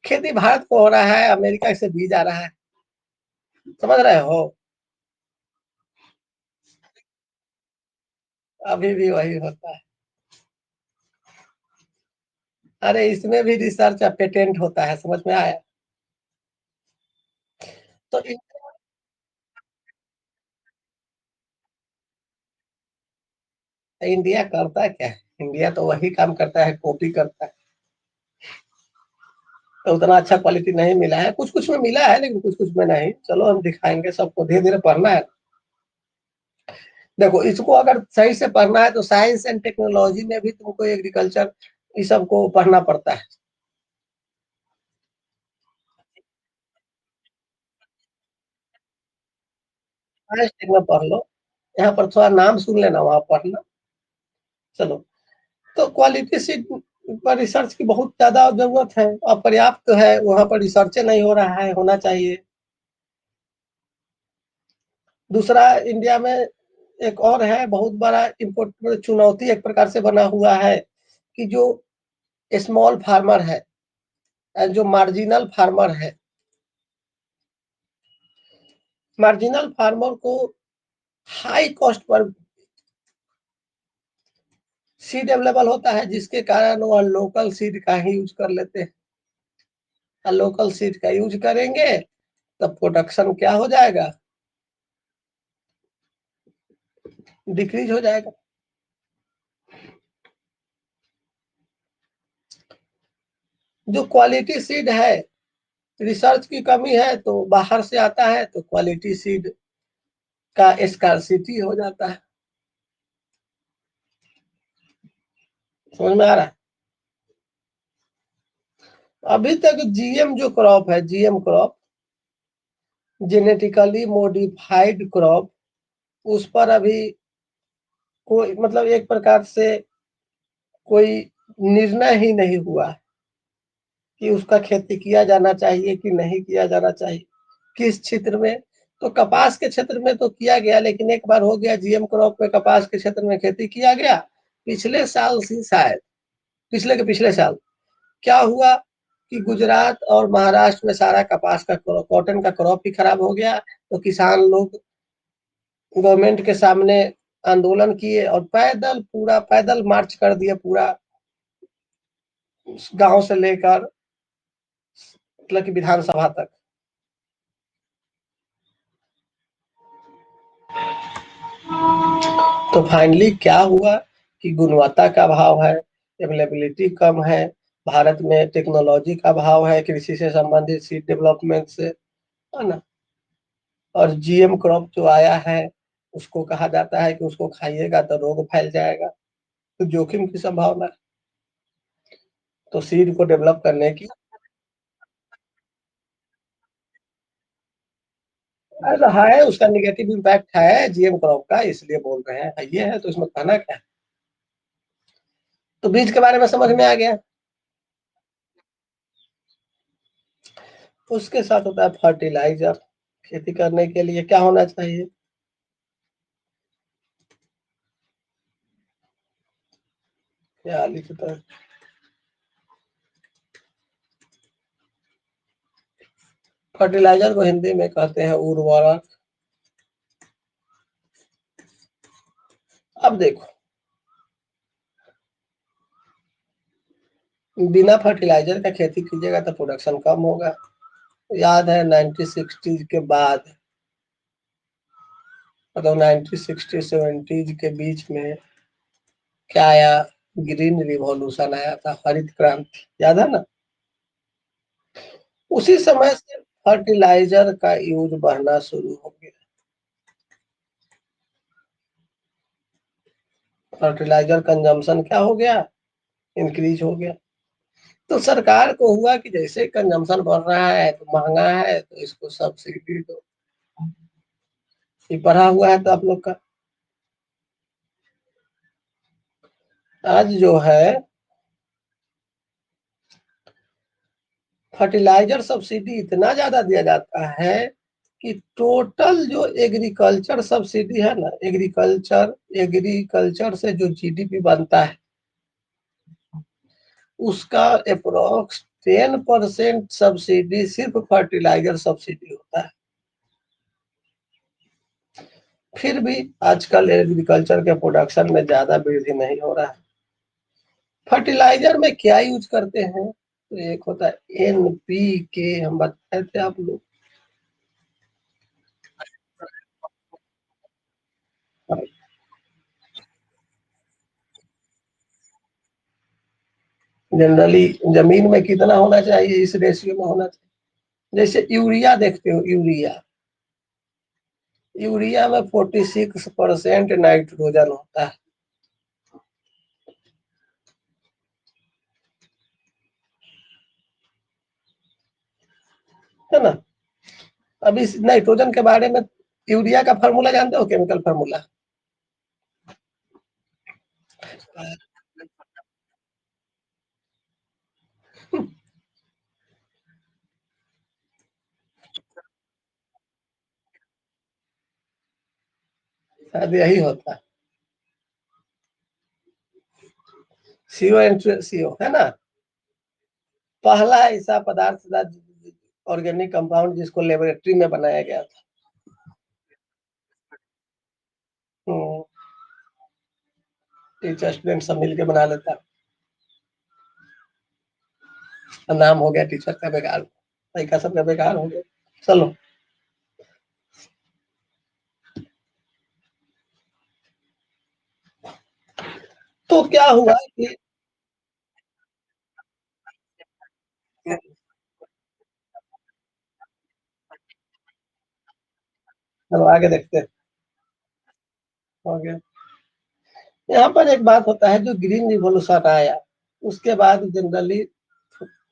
खेती भारत को हो रहा है, अमेरिका से बीज आ रहा है, समझ रहे हो? अभी भी वही होता है। अरे इसमें भी रिसर्च या पेटेंट होता है, समझ में आया? तो इंडिया करता क्या है? इंडिया तो वही काम करता है, कॉपी करता है। तो उतना अच्छा क्वालिटी नहीं मिला है, कुछ कुछ में मिला है, लेकिन कुछ कुछ में नहीं। चलो हम दिखाएंगे सबको, धीरे धीरे पढ़ना है। देखो इसको अगर सही से पढ़ना है तो साइंस एंड टेक्नोलॉजी में भी तुमको एग्रीकल्चर ये सब को पढ़ना पड़ता है। साइंस टेक में पढ़ लो, यहाँ पर थोड़ा नाम सुन लेना, वहां पढ़ना। चलो, तो क्वालिटी सीट पर रिसर्च की बहुत ज्यादा जरूरत है, और पर्याप्त है, वहां पर रिसर्च नहीं हो रहा है, होना चाहिए। दूसरा, इंडिया में एक और है बहुत बड़ा इम्पोर्टेंट चुनौती, एक प्रकार से बना हुआ है, कि जो स्मॉल फार्मर है, जो मार्जिनल फार्मर है, मार्जिनल फार्मर को high cost per seed available होता है, जिसके कारण वह लोकल सीड का ही यूज कर लेते हैं। और लोकल सीड का यूज करेंगे तब प्रोडक्शन क्या हो जाएगा? डिक्रीज हो जाएगा। जो क्वालिटी सीड है, रिसर्च की कमी है तो बाहर से आता है, तो क्वालिटी सीड का स्कार्सिटी हो जाता है। समझ में आ रहा है? अभी तक GM जो क्रॉप है, GM crop, genetically modified crop, उस पर अभी कोई मतलब एक प्रकार से कोई निर्णय ही नहीं हुआ कि उसका खेती किया जाना चाहिए कि नहीं किया जाना चाहिए, किस क्षेत्र में। तो कपास के क्षेत्र में तो किया गया, लेकिन एक बार हो गया GM क्रॉप में कपास के क्षेत्र में खेती किया गया, पिछले साल से शायद, पिछले के पिछले साल क्या हुआ कि गुजरात और महाराष्ट्र में सारा कपास का कॉटन का क्रॉप ही खराब हो गया। तो किसान लोग गवर्नमेंट के सामने आंदोलन किए और पैदल पूरा पैदल मार्च कर दिए पूरा गांव से लेकर मतलब कि विधानसभा तक। तो फाइनली क्या हुआ कि गुणवत्ता का अभाव है, अवेलेबिलिटी कम है, भारत में टेक्नोलॉजी का अभाव है, कृषि से संबंधित सीड डेवलपमेंट से, है ना। और जीएम क्रॉप जो आया है उसको कहा जाता है कि उसको खाइएगा तो रोग फैल जाएगा, तो जोखिम की संभावना है। तो सीड को डेवलप करने की है, उसका निगेटिव इम्पैक्ट है जीएम क्रॉप का, इसलिए बोल रहे हैं ये है, तो इसमें कहना क्या है। तो बीज के बारे में समझ में आ गया। उसके साथ होता है फर्टिलाइजर। खेती करने के लिए क्या होना चाहिए? क्या लिखता है? फर्टिलाइजर को हिंदी में कहते हैं उर्वरक। अब देखो, बिना फर्टिलाइजर का खेती कीजिएगा तो प्रोडक्शन कम होगा। याद है 1960 के बाद, मतलब 1960-70 के बीच में क्या आया? ग्रीन रिवॉल्यूशन आया था, हरित क्रांति, याद है ना। उसी समय से फर्टिलाइजर का यूज बढ़ना शुरू हो गया। फर्टिलाइजर कंजम्पशन क्या हो गया? इंक्रीज हो गया। तो सरकार को हुआ कि जैसे कंजम्पशन बढ़ रहा है तो महंगा है तो इसको सब्सिडी दो। ये पढ़ा हुआ है तो आप लोग का। आज जो है फर्टिलाइजर सब्सिडी इतना ज्यादा दिया जाता है कि टोटल जो एग्रीकल्चर सब्सिडी है ना, एग्रीकल्चर एग्रीकल्चर से जो जीडीपी बनता है उसका अप्रोक्स 10% सब्सिडी सिर्फ फर्टिलाइजर सब्सिडी होता है। फिर भी आजकल एग्रीकल्चर के प्रोडक्शन में ज्यादा वृद्धि नहीं हो रहा है। फर्टिलाइजर में क्या यूज करते हैं? तो एक होता है एनपीके, हम बताए थे आप लोग। जनरली जमीन में कितना होना चाहिए, इस रेशियो में होना चाहिए। जैसे यूरिया देखते हो, यूरिया यूरिया में 46% नाइट्रोजन होता है ना। अब इस नाइट्रोजन के बारे में, यूरिया का फार्मूला जानते हो, केमिकल फार्मूला? शायद यही होता है, सीओ एंड सीओ, है ना। पहला ऐसा पदार्थ था, ऑर्गेनिक कंपाउंड, जिसको लेबोरेटरी में बनाया गया था। हम्म, टीचर स्टूडेंट सब मिलके बना लेता, और नाम हो गया टीचर का बेकार, लड़का सब का बेकार हो गया। चलो, तो क्या हुआ कि, चलो आगे देखते हैं। हो गया। यहाँ पर एक बात होता है, जो ग्रीन रिवोल्यूशन आया उसके बाद जनरली,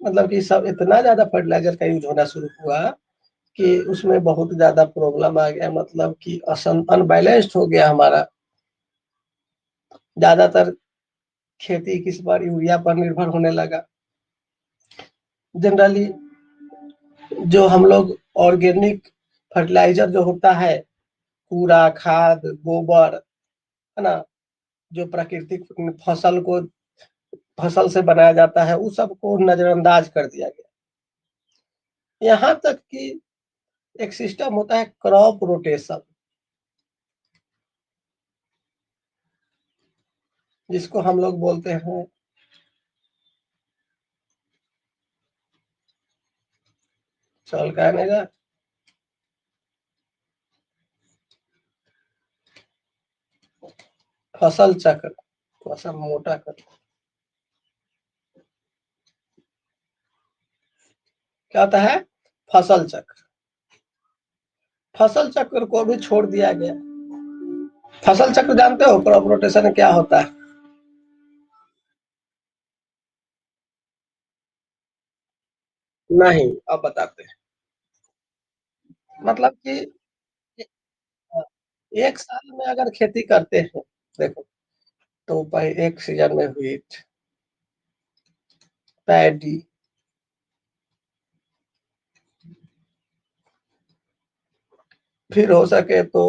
मतलब कि सब इतना ज्यादा फर्टिलाइजर का यूज होना शुरू हुआ कि उसमें बहुत ज्यादा प्रॉब्लम आ गया, मतलब कि अनबैलेंस्ड हो गया हमारा। ज्यादातर खेती किस पर, यूरिया पर निर्भर होने लगा। जनरली जो हम लोग ऑर्गेनिक फर्टिलाइजर जो होता है, कूड़ा खाद गोबर, है ना, जो प्राकृतिक फसल से बनाया जाता है, उस सबको नजरअंदाज कर दिया गया। यहाँ तक कि एक सिस्टम होता है क्रॉप रोटेशन। जिसको हम लोग बोलते हैं चल क्या नहीं फसल चक्र, थोड़ा सा मोटा कर, क्या होता है फसल चक्र। फसल चक्र को भी छोड़ दिया गया। फसल चक्र जानते हो क्रॉप रोटेशन क्या होता है? नहीं, अब बताते हैं। मतलब कि एक साल में अगर खेती करते हैं, देखो, तो पहले एक सीजन में व्हीट, पैडी, फिर हो सके तो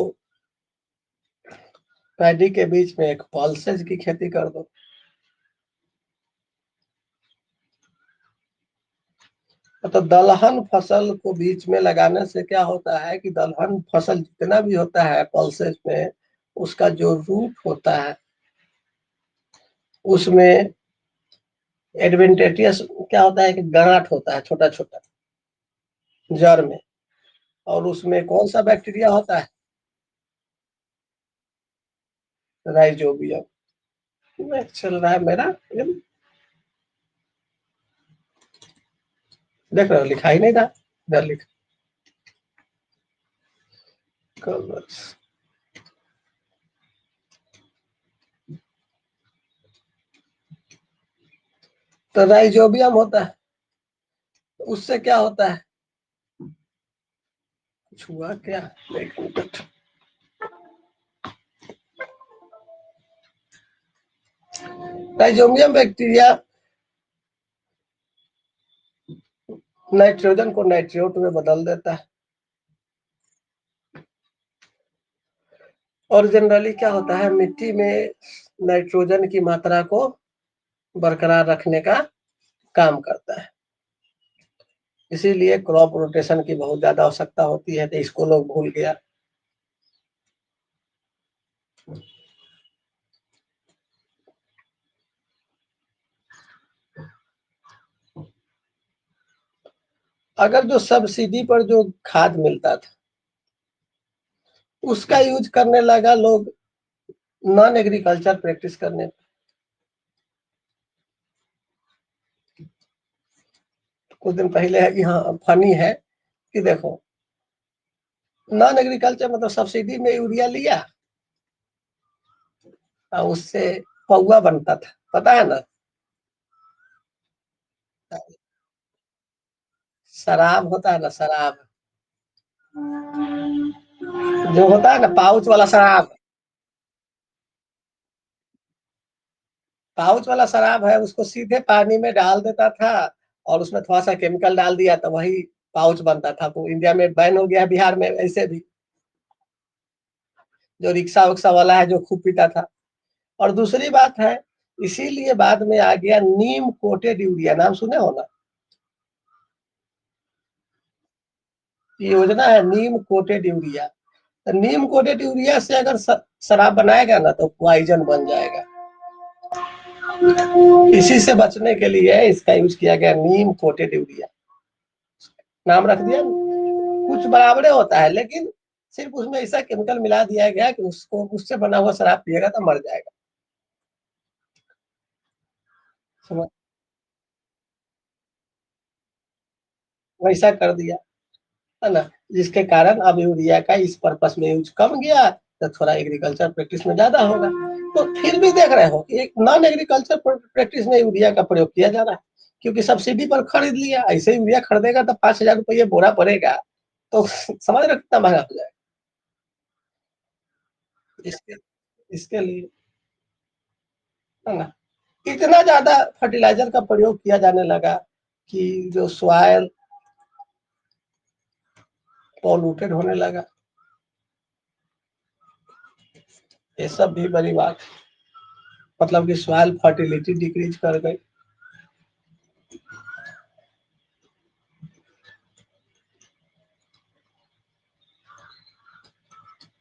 पैडी के बीच में एक पल्सेज की खेती कर दो। तो दलहन फसल को बीच में लगाने से क्या होता है कि दलहन फसल जितना भी होता है पल्सेज में, उसका जो रूट होता है उसमें एडवेंटेटियस क्या होता है कि गांठ होता है छोटा छोटा जड़ में, और उसमें कौन सा बैक्टीरिया होता है? राइजोबियम। में चल रहा है मेरा, देख रहे हो लिखा ही नहीं था, इधर लिख कलर्स। तो राइजोबियम होता है, तो उससे क्या होता है? कुछ हुआ क्या? एक मिनट। राइजोबियम बैक्टीरिया नाइट्रोजन को नाइट्रेट में बदल देता है। और जनरली क्या होता है, मिट्टी में नाइट्रोजन की मात्रा को बरकरार रखने का काम करता है। इसीलिए क्रॉप रोटेशन की बहुत ज्यादा आवश्यकता होती है, तो इसको लोग भूल गया। अगर जो सब्सिडी पर जो खाद मिलता था उसका यूज करने लगा लोग नॉन एग्रीकल्चर प्रैक्टिस करने। कुछ दिन पहले है, यहाँ फनी है कि देखो, नॉन एग्रीकल्चर मतलब सब्सिडी में यूरिया लिया और उससे पौवा बनता था, पता है ना? शराब होता है ना, शराब जो होता है ना, पाउच वाला शराब, पाउच वाला शराब है, उसको सीधे पानी में डाल देता था और उसमें थोड़ा सा केमिकल डाल दिया तो वही पाउच बनता था। तो इंडिया में बैन हो गया, बिहार में ऐसे भी, जो रिक्शा उक्सा वाला है जो खूब पीता था। और दूसरी बात है, इसीलिए बाद में आ गया नीम कोटेड यूरिया, नाम सुने हो ना? ये योजना है नीम कोटेड यूरिया। तो नीम कोटेड यूरिया से अगर शराब बनाएगा ना तो पॉइजन बन जाएगा। इसी से बचने के लिए इसका यूज किया गया, नीम कोटेड यूरिया नाम रख दिया। कुछ बराबरे होता है लेकिन सिर्फ उसमें ऐसा केमिकल मिला दिया गया कि उसको, उससे बना हुआ शराब पिएगा तो मर जाएगा। समझ, वैसा कर दिया, है ना? जिसके कारण अब यूरिया का इस पर्पस में यूज कम गया, तो थोड़ा एग्रीकल्चर प्रैक्टिस में ज्यादा होगा। तो फिर भी देख रहे हो कि एक नॉन एग्रीकल्चर प्रैक्टिस में यूरिया का प्रयोग किया जा रहा है, क्योंकि सब्सिडी पर खरीद लिया। ऐसे यूरिया खरीदेगा तो 5,000 रुपये बोरा पड़ेगा, तो समझ रहे हो कितना महंगा हो जाएगा। इसके इसके लिए, है ना, इतना ज्यादा फर्टिलाइजर का प्रयोग किया जाने लगा कि जो सॉइल पॉल्यूटेड होने लगा। ये सब भी बड़ी बात, मतलब कि सॉइल फर्टिलिटी डिक्रीज कर गई।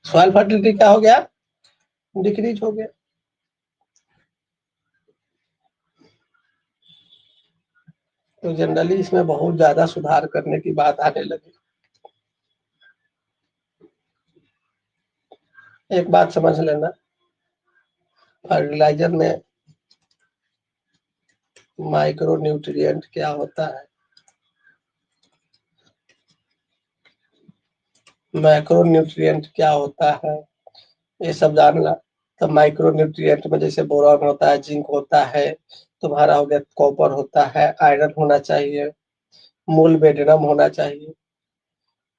सॉइल फर्टिलिटी क्या हो गया? डिक्रीज हो गया। तो जनरली इसमें बहुत ज़्यादा सुधार करने की बात आने लगी। एक बात समझ लेना, फर्टिलाइज़र में माइक्रो न्यूट्रिएंट क्या होता है, मैक्रो न्यूट्रिएंट क्या होता है, ये सब जानना। तो माइक्रो न्यूट्रिएंट में जैसे बोरॉन होता है, जिंक होता है, तुम्हारा हो गया कॉपर होता है, आयरन होना चाहिए, मोलिब्डेनम होना चाहिए।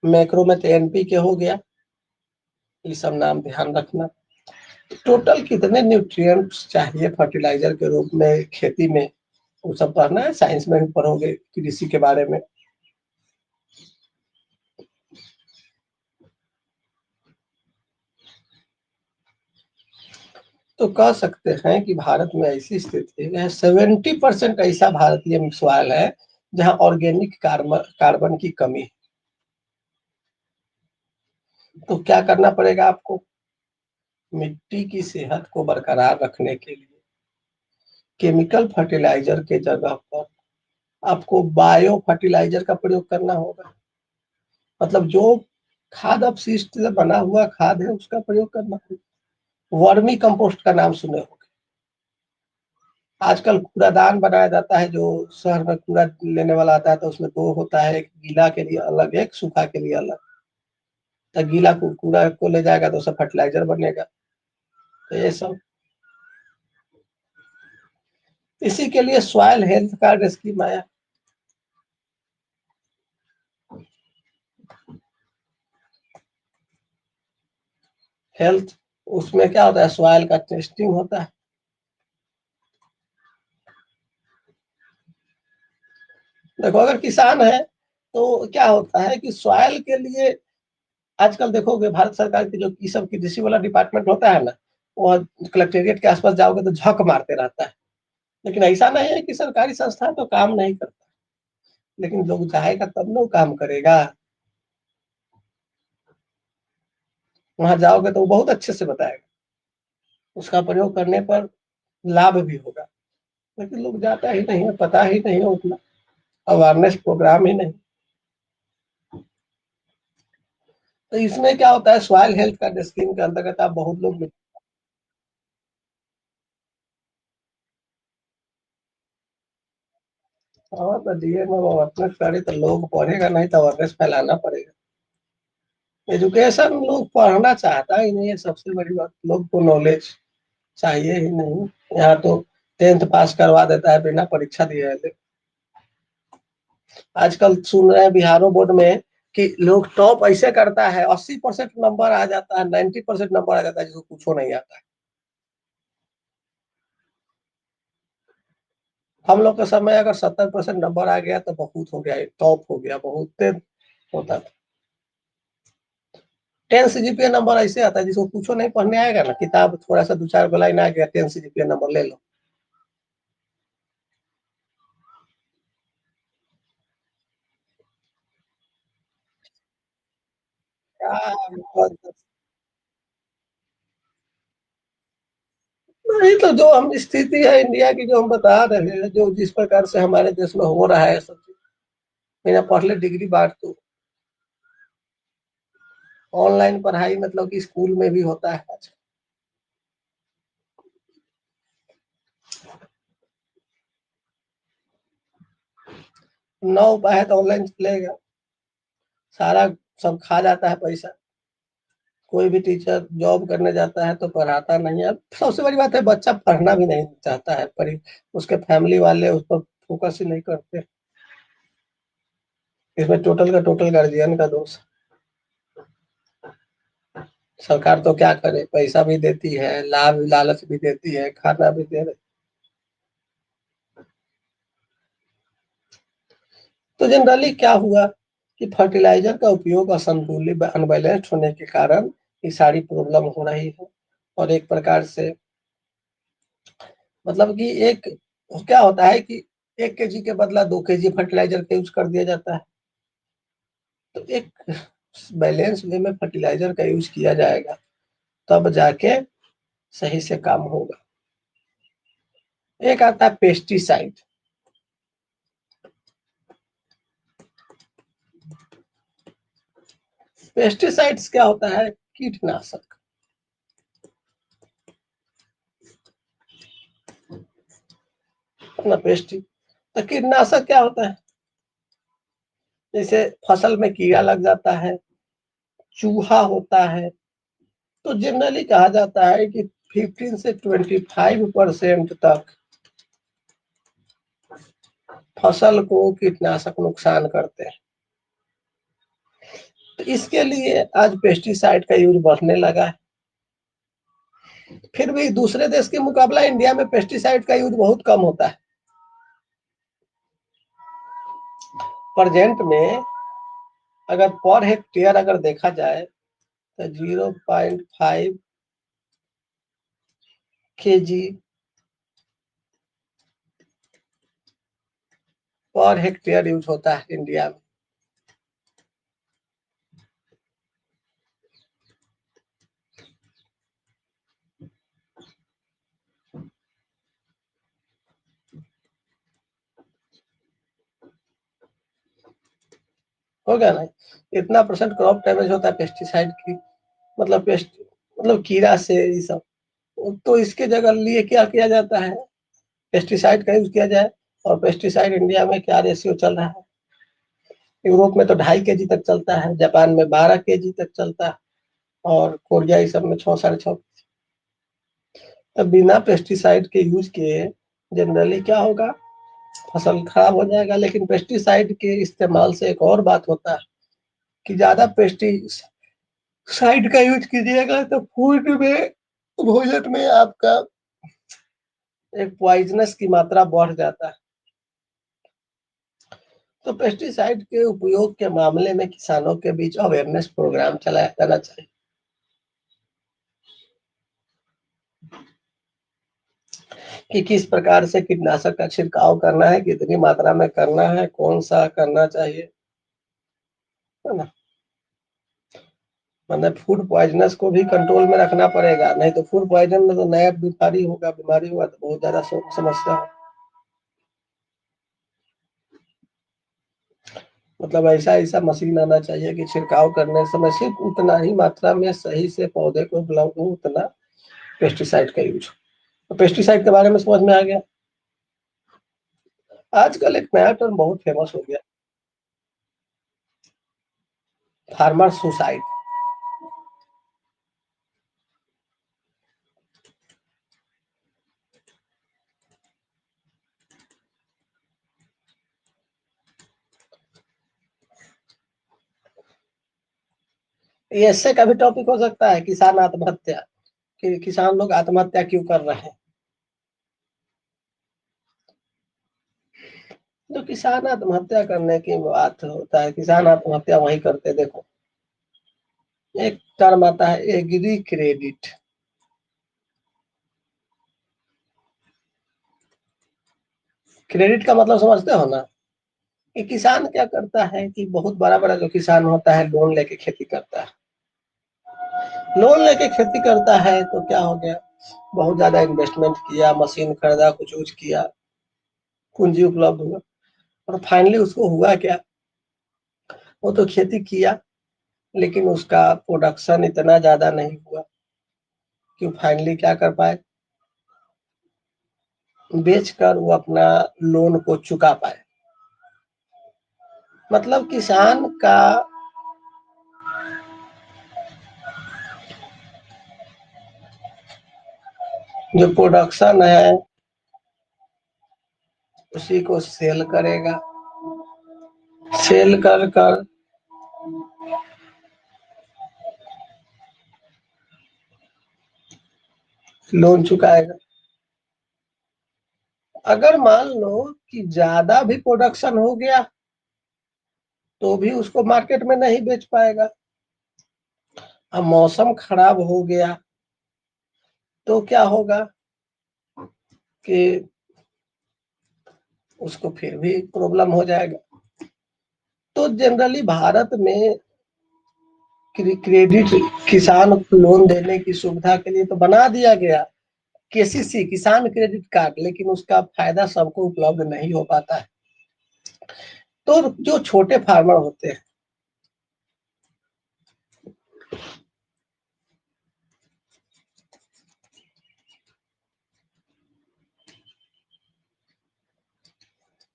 मैक्रो में तो एनपीके हो गया, ये सब नाम ध्यान रखना। टोटल कितने न्यूट्रिएंट्स चाहिए फर्टिलाइजर के रूप में खेती में, वो सब पढ़ना है, साइंस में भी पढ़ोगे कृषि के बारे में। तो कह सकते हैं कि भारत में ऐसी स्थिति है, 70% ऐसा भारतीय सॉइल है जहां ऑर्गेनिक कार्बन की कमी है। तो क्या करना पड़ेगा आपको, मिट्टी की सेहत को बरकरार रखने के लिए केमिकल फर्टिलाइजर के जगह पर आपको बायो फर्टिलाइजर का प्रयोग करना होगा। मतलब जो खाद अपशिष्ट से बना हुआ खाद है उसका प्रयोग करना होगा। वर्मी कंपोस्ट का नाम सुने होंगे। आजकल कूड़ादान बनाया जाता है, जो शहर में कूड़ा लेने वाला आता है तो उसमें दो होता है, एक गीला के लिए अलग, एक सूखा के लिए अलग। तो गीला कूड़ा को ले जाएगा तो उससे फर्टिलाइजर बनेगा। तो ये सब इसी के लिए सॉइल हेल्थ कार्ड स्कीम आया। हेल्थ, उसमें क्या होता है, सॉइल का टेस्टिंग होता है। देखो अगर किसान है तो क्या होता है कि सॉइल के लिए आजकल देखोगे भारत सरकार की जो ये सब कृषि वाला डिपार्टमेंट होता है ना, वो कलेक्टेरिएट के आसपास जाओगे तो झक मारते रहता है। लेकिन ऐसा नहीं है कि सरकारी संस्था तो काम नहीं करता, लेकिन लोग चाहेगा तब ना वो काम करेगा। वहां जाओगे तो वो बहुत अच्छे से बताएगा, उसका प्रयोग करने पर लाभ भी होगा। लेकिन लोग जाता ही नहीं है, पता ही नहीं है उतना, अवेयरनेस प्रोग्राम ही नहीं। तो इसमें क्या होता है, सॉइल हेल्थ कार्ड स्कीम के अंतर्गत आप बहुत लोग। हाँ तो डीए में अवेयरनेस करे तो लोग पढ़ेगा, नहीं तो अवेयरनेस फैलाना पड़ेगा। एजुकेशन लोग पढ़ना चाहता ही नहीं है, सबसे बड़ी बात, लोग को नॉलेज चाहिए ही नहीं। यहाँ तो 10th पास करवा देता है बिना परीक्षा दिए है। आजकल सुन रहे हैं बिहारो बोर्ड में कि लोग टॉप ऐसे करता है, 80% नंबर आ जाता है, 90% नंबर आ जाता है, जिसको कुछ नहीं आता है। हम लोग के समय अगर 70% नंबर आ गया तो बहुत हो गया, टॉप हो गया, बहुत होता था। 10 सीजीपीए नंबर ऐसे आता है जिसको कुछ नहीं पढ़ने आएगा ना, किताब थोड़ा सा दो चार लाइन आ गया, 10 सीजीपीए नंबर ले लो। क्या मतलब, नहीं तो जो हम स्थिति है इंडिया की जो हम बता रहे हैं, जो जिस प्रकार से हमारे देश में हो रहा है सब चीज, बिना पढ़ ले डिग्री बांट दो। ऑनलाइन पढ़ाई मतलब कि स्कूल में भी होता है आजकल। 9 उपाय है तो ऑनलाइन चलेगा, सारा सब खा जाता है पैसा। कोई भी टीचर जॉब करने जाता है तो पढ़ाता नहीं है। अब सबसे बड़ी बात है, बच्चा पढ़ना भी नहीं चाहता है, पर उसके फैमिली वाले उस पर फोकस ही नहीं करते। इसमें टोटल का टोटल गार्जियन का दोष। सरकार तो क्या करे, पैसा भी देती है, लाभ लालच भी देती है, खाना भी दे रही। तो जनरली क्या हुआ कि फर्टिलाइजर का उपयोग असंतुलित अनबैलेंस्ड होने के कारण ये सारी प्रॉब्लम हो रही है। और एक प्रकार से मतलब कि एक क्या होता है कि 1 केजी के बदला 2 केजी फर्टिलाइजर का यूज कर दिया जाता है। तो एक बैलेंस वे में फर्टिलाइजर का यूज किया जाएगा, तब जाके सही से काम होगा। एक आता है पेस्टिसाइड। पेस्टिसाइड्स क्या होता है? कीटनाशक। ना पेस्टि तो कीटनाशक क्या होता है? जैसे फसल में कीड़ा लग जाता है, चूहा होता है, तो जनरली कहा जाता है कि 15 से 25% तक फसल को कीटनाशक नुकसान करते हैं। तो इसके लिए आज पेस्टिसाइड का यूज बढ़ने लगा है। फिर भी दूसरे देश के मुकाबला इंडिया में पेस्टिसाइड का यूज बहुत कम होता है। प्रेजेंट में अगर पर हेक्टेयर अगर देखा जाए तो 0.5 kg पर हेक्टेयर यूज होता है इंडिया में। होगा ना, इतना परसेंट क्रॉप डैमेज होता है पेस्टिसाइड की, मतलब पेस्ट मतलब कीड़ा से ये सब। तो इसके जगह लिए क्या किया जाता है? पेस्टिसाइड का यूज किया जाए। और पेस्टिसाइड इंडिया में क्या रेशियो चल रहा है? यूरोप में तो 2.5 kg तक चलता है, जापान में 12 kg तक चलता है, और कोरिया इस सब में 6 साढ़े 6। तो बिना पेस्टिसाइड के यूज किए जनरली क्या होगा? फसल खराब हो जाएगा। लेकिन पेस्टिसाइड के इस्तेमाल से एक और बात होता है कि ज्यादा पेस्टिसाइड का यूज कीजिएगा तो फूड में, भोजन में आपका एक पॉइजनस की मात्रा बढ़ जाता है। तो पेस्टिसाइड के उपयोग के मामले में किसानों के बीच अवेयरनेस प्रोग्राम चलाया जाना चाहिए कि किस प्रकार से कीटनाशक का छिड़काव करना है, कितनी मात्रा में करना है, कौन सा करना चाहिए, है ना। मतलब फूड पॉइजनस को भी कंट्रोल में रखना पड़ेगा, नहीं तो फूड पॉइजन में तो नया बीमारी होगा तो बहुत ज्यादा समस्या हो। मतलब ऐसा ऐसा मशीन आना चाहिए कि छिड़काव करने समय सिर्फ उतना ही मात्रा में सही से पौधे को उपलब्ध हो, उतना पेस्टिसाइड का यूज। तो पेस्टिसाइड के बारे में समझ में आ गया। आजकल एक नया टर्म बहुत फेमस हो गया, फार्मर सुसाइड। ये इससे का भी टॉपिक हो सकता है, किसान आत्महत्या, कि किसान लोग आत्महत्या क्यों कर रहे हैं। जो किसान आत्महत्या करने की बात होता है, किसान आत्महत्या वही करते, देखो एक टर्म आता है एग्री क्रेडिट। क्रेडिट का मतलब समझते हो ना, कि किसान क्या करता है कि बहुत बड़ा बड़ा जो किसान होता है लोन लेके खेती करता है। लोन लेके खेती करता है तो क्या हो गया, बहुत ज्यादा इन्वेस्टमेंट किया, मशीन खरीदा, कुछ कुछ किया, पूंजी उपलब्ध हुआ, और फाइनली उसको हुआ क्या? वो तो खेती किया लेकिन उसका प्रोडक्शन इतना ज्यादा नहीं हुआ कि फाइनली क्या कर पाए, बेचकर वो अपना लोन को चुका पाए। मतलब किसान का जो प्रोडक्शन है उसी को सेल करेगा, सेल कर कर लोन चुकाएगा। अगर मान लो कि ज्यादा भी प्रोडक्शन हो गया तो भी उसको मार्केट में नहीं बेच पाएगा। अब मौसम खराब हो गया तो क्या होगा कि उसको फिर भी प्रॉब्लम हो जाएगा। तो जनरली भारत में क्रेडिट, किसान लोन देने की सुविधा के लिए तो बना दिया गया केसीसी, किसान क्रेडिट कार्ड, लेकिन उसका फायदा सबको उपलब्ध नहीं हो पाता है। तो जो छोटे फार्मर होते हैं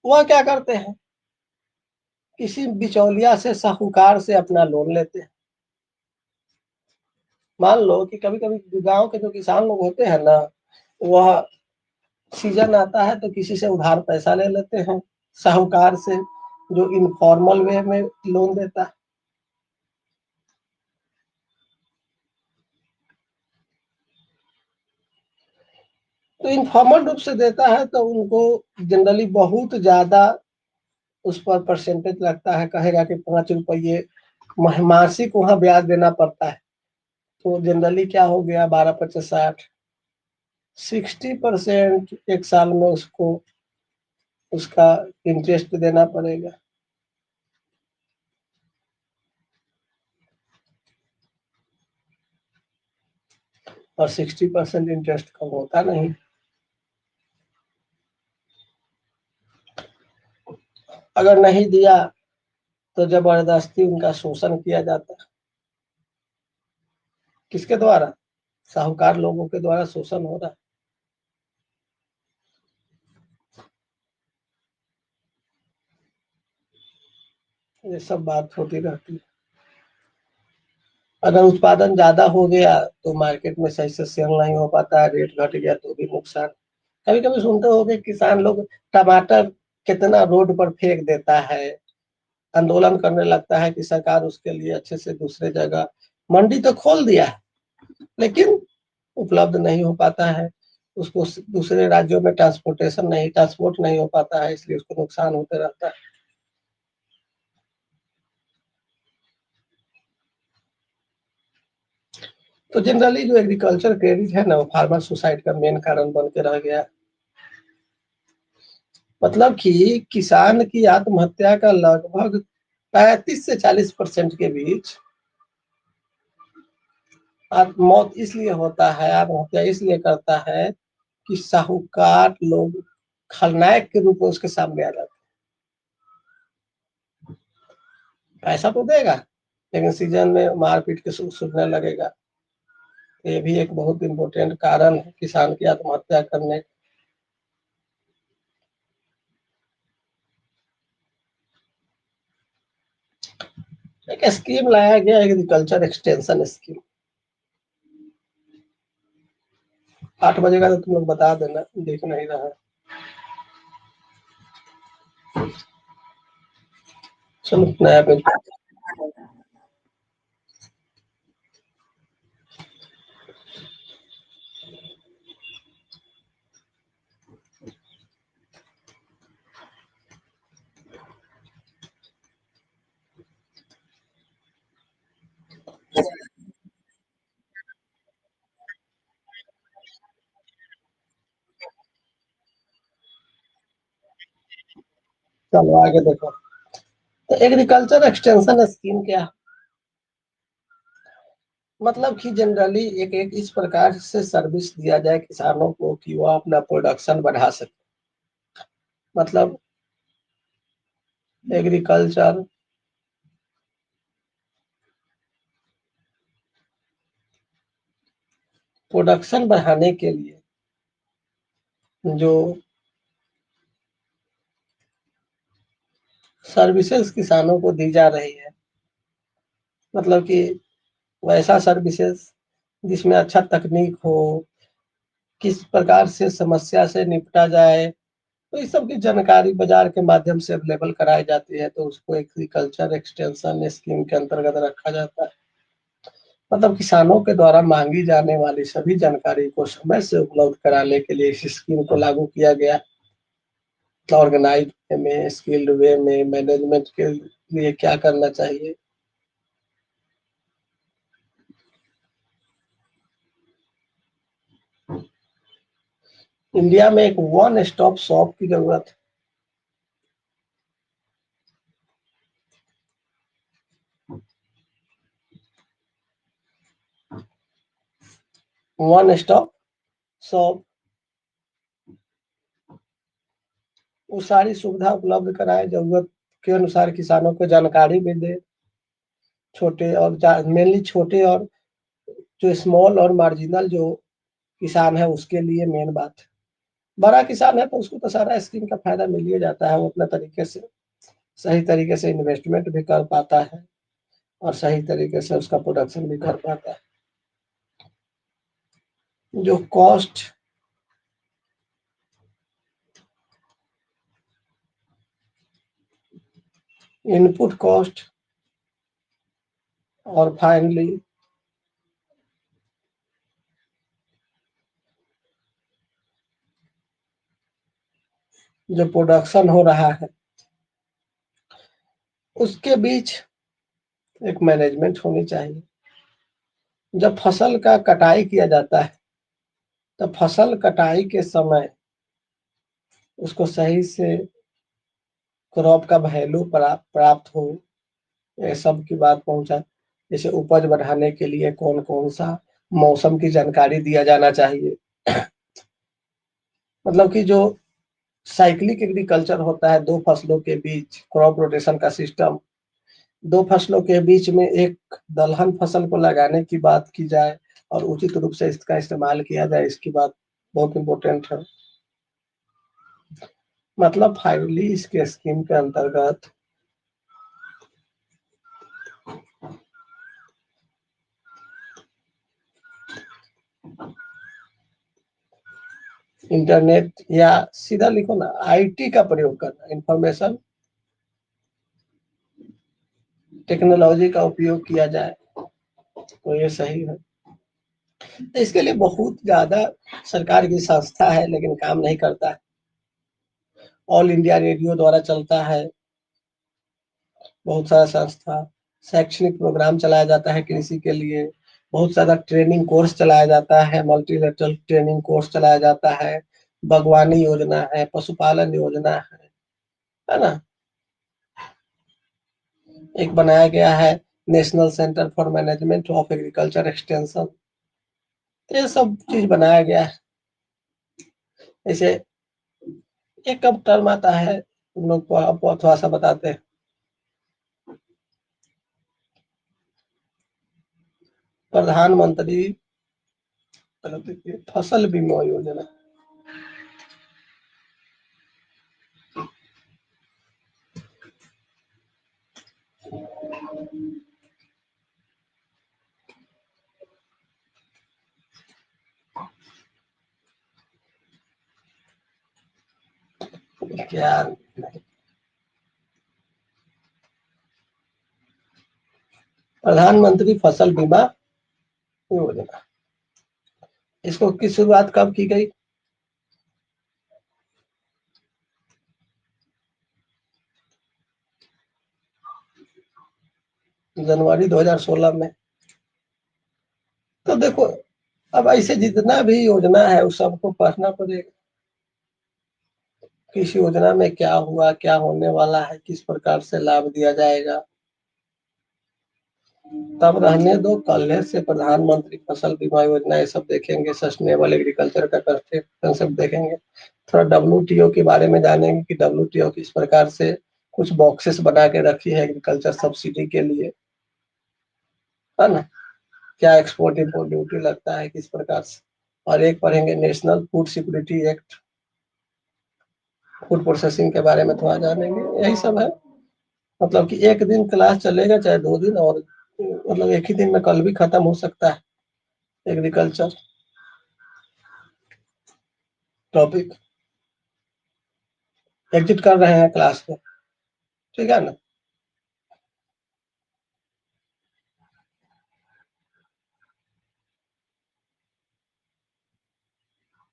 वह क्या करते हैं, किसी बिचौलिया से, साहूकार से अपना लोन लेते हैं। मान लो कि कभी कभी गांव के जो किसान लोग होते हैं ना, वह सीजन आता है तो किसी से उधार पैसा ले लेते हैं, साहूकार से, जो इनफॉर्मल वे में लोन देता है। तो इनफॉर्मल रूप से देता है तो उनको जनरली बहुत ज्यादा उस पर परसेंटेज लगता है, कहेगा कि 5 रुपये मासिक वहां ब्याज देना पड़ता है। तो जनरली क्या हो गया, 12, 25, 60, 60% एक साल में उसको उसका इंटरेस्ट देना पड़ेगा। और 60% इंटरेस्ट कम होता नहीं। अगर नहीं दिया तो जबरदस्ती उनका शोषण किया जाता है। किसके द्वारा? साहूकार लोगों के द्वारा शोषण हो रहा है। ये सब बात होती रहती है। अगर उत्पादन ज्यादा हो गया तो मार्केट में सही से सेल नहीं हो पाता है, रेट घट गया तो भी नुकसान। कभी कभी सुनते हो कि किसान लोग टमाटर कितना रोड पर फेंक देता है, आंदोलन करने लगता है कि सरकार उसके लिए अच्छे से दूसरे जगह मंडी तो खोल दिया है, लेकिन उपलब्ध नहीं हो पाता है, उसको दूसरे राज्यों में ट्रांसपोर्ट नहीं हो पाता है, इसलिए उसको नुकसान होते रहता है। तो जनरली जो एग्रीकल्चर क्रेडिट है ना, वो फार्मर सुसाइड का मेन कारण बन के रह गया। मतलब कि किसान की आत्महत्या का लगभग 35 से 40% के बीच मौत इसलिए होता है, आत्महत्या इसलिए करता है कि साहूकार लोग खलनायक के रूप में उसके सामने आ जाते हैं। पैसा तो देगा, लेकिन सीजन में मारपीट के सुनने लगेगा। तो ये भी एक बहुत इम्पोर्टेंट कारण है किसान की आत्महत्या करने। एक स्कीम लाया गया, एग्रीकल्चर एक्सटेंशन स्कीम। 8 बजे का तो तुम लोग बता देना, देख नहीं रहा। चलो नया पेज। चलो आगे देखो। तो एग्रीकल्चर एक्सटेंशन स्कीम क्या? मतलब कि जनरली एक इस प्रकार से सर्विस दिया जाए किसानों को कि वो अपना प्रोडक्शन बढ़ा सके। मतलब एग्रीकल्चर प्रोडक्शन बढ़ाने के लिए जो सर्विसेज किसानों को दी जा रही है, मतलब कि वैसा सर्विसेज जिसमें अच्छा तकनीक हो, किस प्रकार से समस्या से निपटा जाए, तो इस सब की जानकारी बाजार के माध्यम से अवेलेबल कराई जाती है, तो उसको एग्रीकल्चर एक्सटेंशन स्कीम के अंतर्गत रखा जाता है। मतलब किसानों के द्वारा मांगी जाने वाली सभी जानकारी को समय से उपलब्ध कराने के लिए इस स्कीम को लागू किया गया। ऑर्गेनाइज में, स्किल्ड वे में, मैनेजमेंट के लिए क्या करना चाहिए। इंडिया में एक वन स्टॉप शॉप की जरूरत है। वन स्टॉप शॉप वो सारी सुविधा उपलब्ध कराए, जरूरत के अनुसार किसानों को जानकारी भी दे। छोटे और मेनली छोटे और जो स्मॉल और मार्जिनल जो किसान है उसके लिए मेन बात है। बड़ा किसान है तो उसको तो सारा स्कीम का फायदा मिल ही जाता है, वो अपने तरीके से सही तरीके से इन्वेस्टमेंट भी कर पाता है और सही तरीके से उसका प्रोडक्शन भी कर पाता है। जो कॉस्ट इनपुट कॉस्ट और फाइनली जो प्रोडक्शन हो रहा है उसके बीच एक मैनेजमेंट होनी चाहिए। जब फसल का कटाई किया जाता है तो फसल कटाई के समय उसको सही से क्रॉप का वैल्यू प्राप्त हो, ये सब की बात पहुंचा। जैसे उपज बढ़ाने के लिए कौन कौन सा मौसम की जानकारी दिया जाना चाहिए। मतलब कि जो साइक्लिक एग्रीकल्चर होता है, दो फसलों के बीच क्रॉप रोटेशन का सिस्टम, दो फसलों के बीच में एक दलहन फसल को लगाने की बात की जाए और उचित रूप से इसका इस्तेमाल किया जाए, इसकी बात बहुत इम्पोर्टेंट है। मतलब फाइनली इसके स्कीम के अंतर्गत इंटरनेट या सीधा लिखो ना आईटी का प्रयोग करना, इंफॉर्मेशन टेक्नोलॉजी का उपयोग किया जाए तो ये सही है। तो इसके लिए बहुत ज्यादा सरकार की संस्था है लेकिन काम नहीं करता है। ऑल इंडिया रेडियो द्वारा चलता है बहुत सारा संस्था, शैक्षणिक प्रोग्राम चलाया जाता है कृषि के लिए, बहुत सारा ट्रेनिंग कोर्स चलाया जाता है, मल्टीलेटरल ट्रेनिंग कोर्स चलाया जाता है, बागवानी योजना है, पशुपालन योजना है ना। एक बनाया गया है national centre for management of agriculture extension, ये सब चीज बनाया गया है। जैसे एक कब टर्म आता है तुम लोग को, आपको थोड़ा सा बताते हैं। प्रधानमंत्री फसल बीमा योजना। क्या प्रधानमंत्री फसल बीमा योजना, इसको की शुरुआत कब की गई? जनवरी 2016 में। तो देखो, अब ऐसे जितना भी योजना है उस सबको पढ़ना पड़ेगा, किस योजना में क्या हुआ, क्या होने वाला है, किस प्रकार से लाभ दिया जाएगा। तब रहने दो, कल से प्रधानमंत्री फसल बीमा योजना ये सब देखेंगे, सस्टेनेबल एग्रीकल्चर का कंसेप्ट देखेंगे, थोड़ा डब्ल्यूटीओ के बारे में जानेंगे कि डब्ल्यूटीओ किस प्रकार से कुछ बॉक्सेस बना के रखी है एग्रीकल्चर सब्सिडी के लिए, है ना। क्या एक्सपोर्ट इम्पोर्ट ड्यूटी लगता है किस प्रकार से। और एक पढ़ेंगे national food security act, food processing के बारे में थोड़ा जानेंगे, यही सब है। मतलब कि एक दिन क्लास चलेगा चाहे 2 दिन, और मतलब एक ही दिन में कल भी खत्म हो सकता है एग्रीकल्चर टॉपिक। एग्जिट कर रहे हैं क्लास को, ठीक है ना।